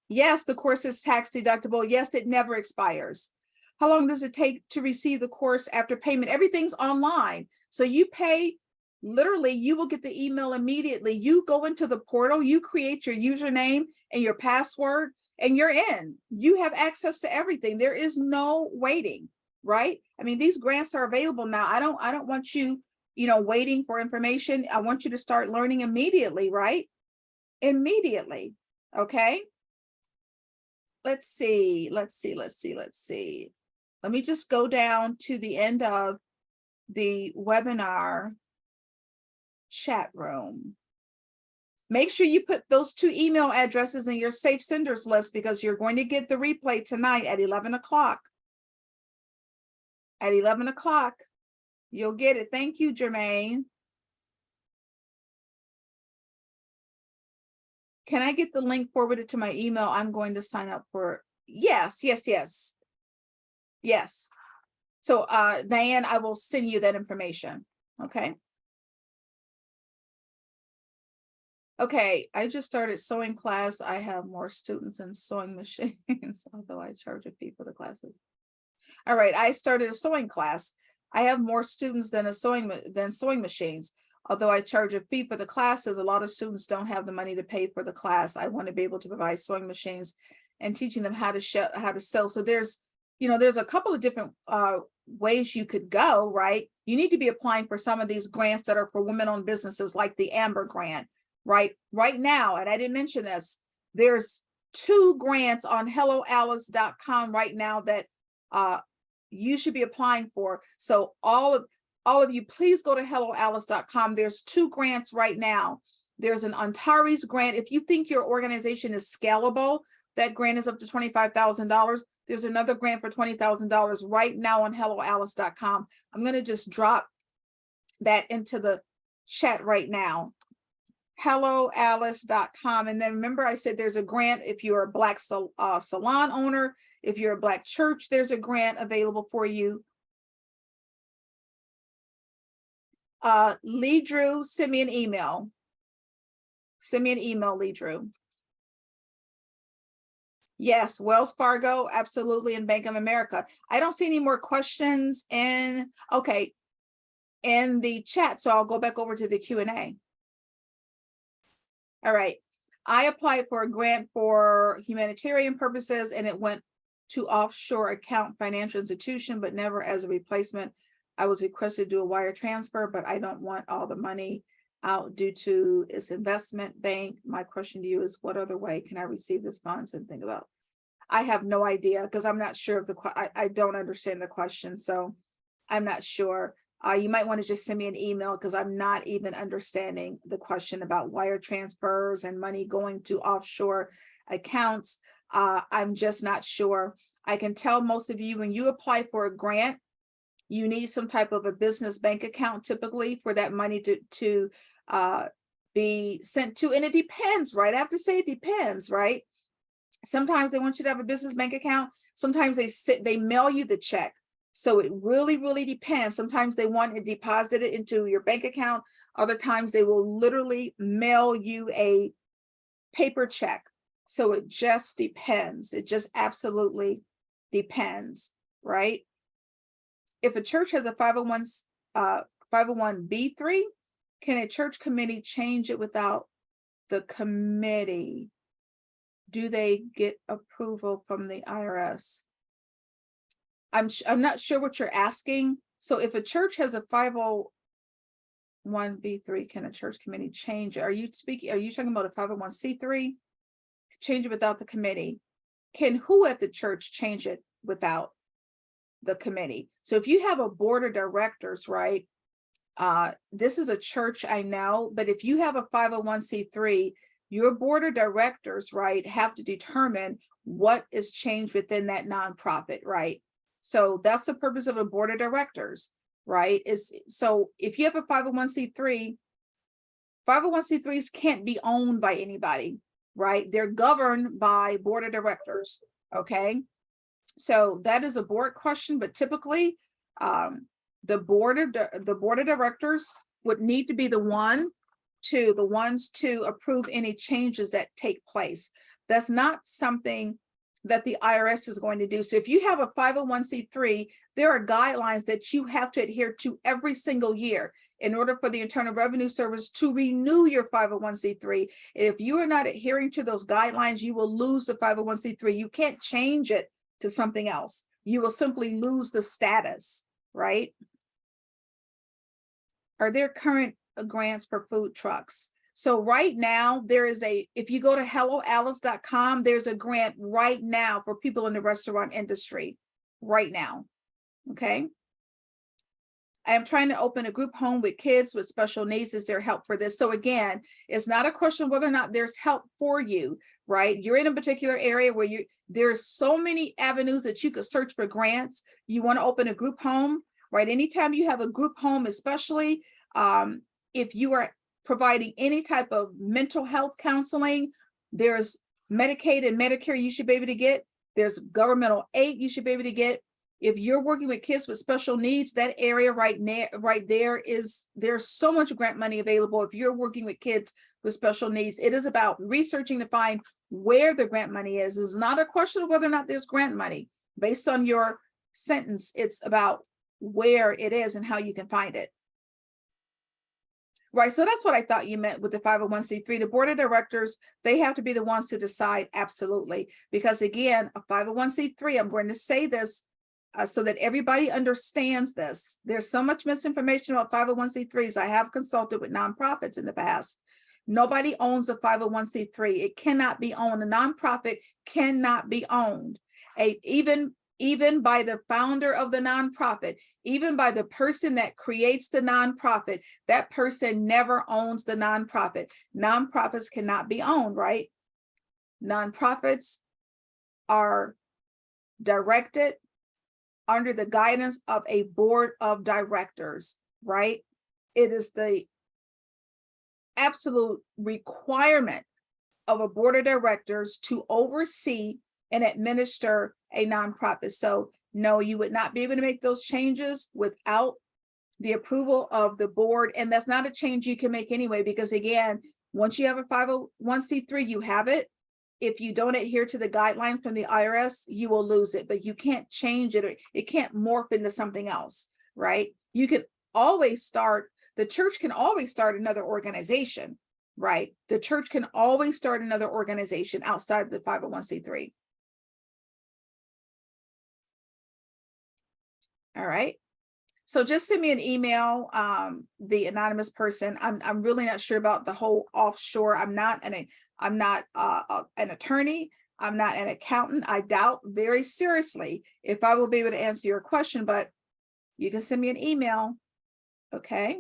Speaker 1: Yes, the course is tax deductible. Yes, it never expires. How long does it take to receive the course after payment? Everything's online. So you pay, literally, you will get the email immediately. You go into the portal, you create your username and your password, and you're in. You have access to everything. There is no waiting, right? I mean, these grants are available now. I don't want you, waiting for information. I want you to start learning immediately, right? Immediately. Okay. Let's see. Let me just go down to the end of the webinar chat room. Make sure you put those 2 email addresses in your safe senders list, because you're going to get the replay tonight at 11 o'clock. At 11 o'clock, you'll get it. Thank you, Jermaine. Can I get the link forwarded to my email? I'm going to sign up for. Yes. So Diane, I will send you that information. Okay. Okay, I just started sewing class. I have more students than sewing machines, although I charge a fee for the classes. All right, I started a sewing class. I have more students than sewing machines. Although I charge a fee for the classes, a lot of students don't have the money to pay for the class. I want to be able to provide sewing machines and teaching them how to sew. So there's a couple of different ways you could go, right? You need to be applying for some of these grants that are for women-owned businesses, like the Amber Grant, right? Right now, and I didn't mention this, there's 2 grants on helloalice.com right now that you should be applying for. So all of you, please go to helloalice.com. There's 2 grants right now. There's an Antares grant. If you think your organization is scalable, that grant is up to $25,000. There's another grant for $20,000 right now on helloalice.com. I'm going to just drop that into the chat right now. helloalice.com. And then remember, I said there's a grant if you're a Black salon owner. If you're a Black church, there's a grant available for you. Lee Drew, send me an email. Lee Drew. Yes, Wells Fargo, absolutely, and Bank of America. I don't see any more questions in the chat, so I'll go back over to the Q&A. All right, I applied for a grant for humanitarian purposes, and it went to offshore account financial institution, but never as a replacement. I was requested to do a wire transfer, but I don't want all the money out due to its investment bank. My question to you is, what other way can I receive this funds and think about? I have no idea, because I'm not sure of I don't understand the question, so I'm not sure. You might want to just send me an email, because I'm not even understanding the question about wire transfers and money going to offshore accounts. I'm just not sure. I can tell most of you, when you apply for a grant, you need some type of a business bank account typically for that money to be sent to. And it depends, right? I have to say it depends, right? Sometimes they want you to have a business bank account. Sometimes they mail you the check. So it really, really depends. Sometimes they want it deposited into your bank account. Other times they will literally mail you a paper check. So it just depends. It just absolutely depends, right? If a church has a 501(b)(3), can a church committee change it without the committee? Do they get approval from the IRS? I'm not sure what you're asking. So if a church has a 501(b)(3), can a church committee change it? Are you talking about a 501(c)(3)? Change it without the committee. Can who at the church change it without the committee? So if you have a board of directors, right? This is a church, I know, but if you have a 501(c)(3), your board of directors, right, have to determine what is changed within that nonprofit, right? So that's the purpose of a board of directors, right? So if you have a 501(c)(3), 501(c)(3)s can't be owned by anybody, right? They're governed by board of directors, okay? So that is a board question, but typically the board of directors would need to be the ones to approve any changes that take place. That's not something that the IRS is going to do. So if you have a 501c3, there are guidelines that you have to adhere to every single year in order for the Internal Revenue Service to renew your 501c3. If you are not adhering to those guidelines, you will lose the 501c3. You can't change it to something else. You will simply lose the status, right? Are there current grants for food trucks? So right now there is if you go to helloalice.com, there's a grant right now for people in the restaurant industry right now. Okay. I am trying to open a group home with kids with special needs. Is there help for this? So again, it's not a question of whether or not there's help for you, right? You're in a particular area where there's so many avenues that you could search for grants. You want to open a group home, right? Anytime you have a group home, especially if you are providing any type of mental health counseling, there's Medicaid and Medicare you should be able to get. There's governmental aid you should be able to get. If you're working with kids with special needs, that area right there there's so much grant money available. If you're working with kids with special needs, it is about researching to find where the grant money is. It's not a question of whether or not there's grant money. Based on your sentence, it's about where it is and how you can find it. Right, so that's what I thought you meant with the 501c3. The board of directors, they have to be the ones to decide, absolutely. Because again, a 501c3, I'm going to say this so that everybody understands this. There's so much misinformation about 501c3s. I have consulted with nonprofits in the past. Nobody owns a 501c3. It cannot be owned. A nonprofit cannot be owned. Even by the founder of the nonprofit, even by the person that creates the nonprofit, that person never owns the nonprofit. Nonprofits cannot be owned, right? Nonprofits are directed under the guidance of a board of directors, right? It is the absolute requirement of a board of directors to oversee and administer a nonprofit. So no, you would not be able to make those changes without the approval of the board. And that's not a change you can make anyway, because again, once you have a 501c3, you have it. If you don't adhere to the guidelines from the IRS, you will lose it, but you can't change it, or it can't morph into something else, right? You can always start, the church can always start another organization, right? The church can always start another organization outside the 501c3. All right. So just send me an email, the anonymous person. I'm really not sure about the whole offshore. I'm not an attorney. I'm not an accountant. I doubt very seriously if I will be able to answer your question, but you can send me an email. Okay.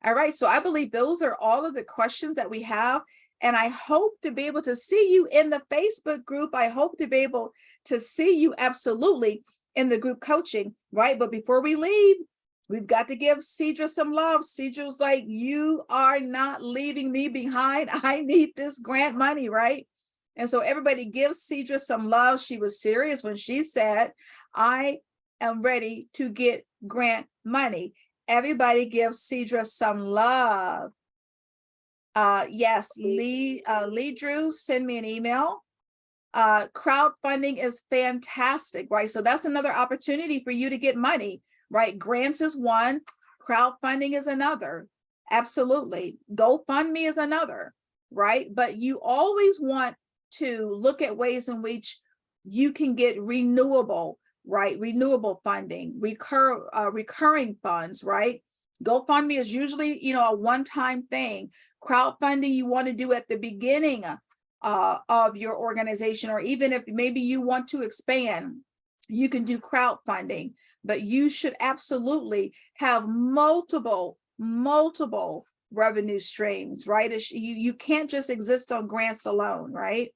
Speaker 1: All right. So I believe those are all of the questions that we have. And I hope to be able to see you in the Facebook group. I hope to be able to see you absolutely in the group coaching, right? But before we leave, we've got to give Cedra some love. Cedra's like, you are not leaving me behind. I need this grant money, right? And so everybody give Cedra some love. She was serious when she said, I am ready to get grant money. Everybody give Cedra some love. Yes, Lee Drew, send me an email. Crowdfunding is fantastic, right? So that's another opportunity for you to get money, right? Grants is one, crowdfunding is another. Absolutely. GoFundMe is another, right? But you always want to look at ways in which you can get renewable, right? Renewable funding, recurring funds, right? GoFundMe is usually, a one-time thing. Crowdfunding you want to do at the beginning of your organization, or even if maybe you want to expand, you can do crowdfunding, but you should absolutely have multiple revenue streams, right? You can't just exist on grants alone, right?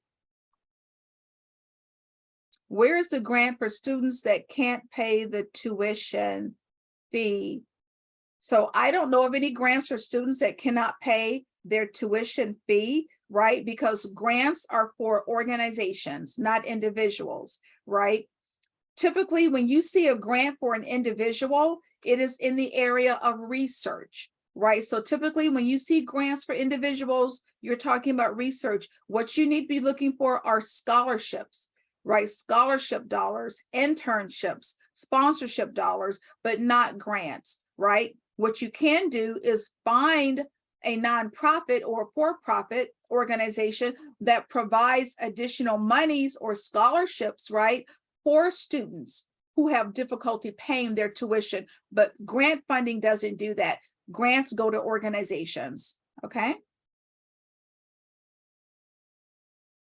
Speaker 1: Where is the grant for students that can't pay the tuition fee? So I don't know of any grants for students that cannot pay their tuition fee, right? Because grants are for organizations, not individuals, right? Typically, when you see a grant for an individual, It is in the area of research, right? So typically when you see grants for individuals, you're talking about research. What you need to be looking for are scholarships, right? Scholarship dollars, internships, sponsorship dollars, but not grants, right? What you can do is find a nonprofit or for-profit organization that provides additional monies or scholarships, right, for students who have difficulty paying their tuition. But grant funding doesn't do that. Grants go to organizations, okay?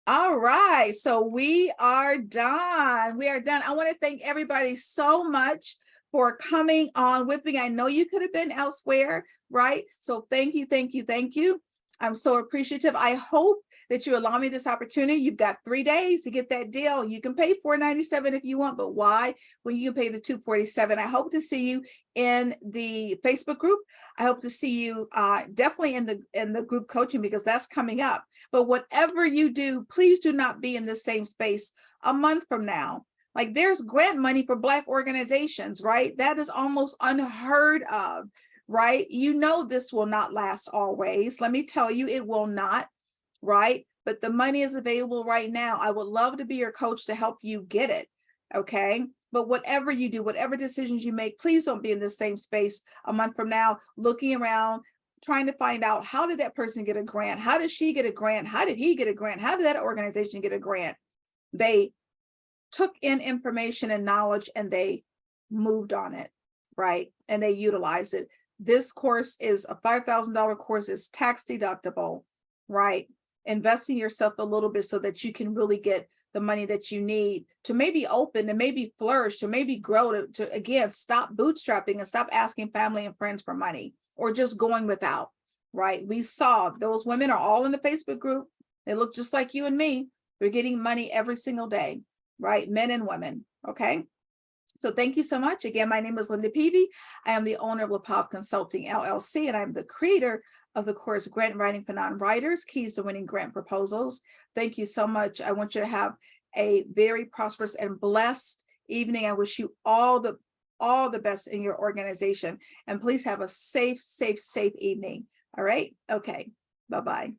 Speaker 1: All right, so we are done. We are done. I want to thank everybody so much for coming on with me. I know you could have been elsewhere, right? So thank you, thank you, thank you. I'm so appreciative. I hope that you allow me this opportunity. You've got 3 days to get that deal. You can pay $497 if you want, but why when you can pay the $247? I hope to see you in the Facebook group. I hope to see you definitely in the group coaching, because that's coming up. But whatever you do, please do not be in the same space a month from now. Like, there's grant money for Black organizations, right? That is almost unheard of, right? You know, this will not last always. Let me tell you, it will not, right? But the money is available right now. I would love to be your coach to help you get it, okay? But whatever you do, whatever decisions you make, please don't be in the same space a month from now, looking around, trying to find out, how did that person get a grant? How did she get a grant? How did he get a grant? How did that organization get a grant? They took in information and knowledge and they moved on it, right? And they utilized it. This course is a $5,000 course, is tax deductible, right? Invest in yourself a little bit so that you can really get the money that you need to maybe open, to maybe flourish, to maybe grow, to again, stop bootstrapping and stop asking family and friends for money, or just going without, right? We saw those women are all in the Facebook group. They look just like you and me. They're getting money every single day, right? Men and women, okay? So thank you so much. Again, my name is Linda Peavy. I am the owner of LaPav Consulting, LLC, and I'm the creator of the course Grant Writing for Non-Writers, Keys to Winning Grant Proposals. Thank you so much. I want you to have a very prosperous and blessed evening. I wish you all the best in your organization. And please have a safe evening. All right? Okay. Bye-bye.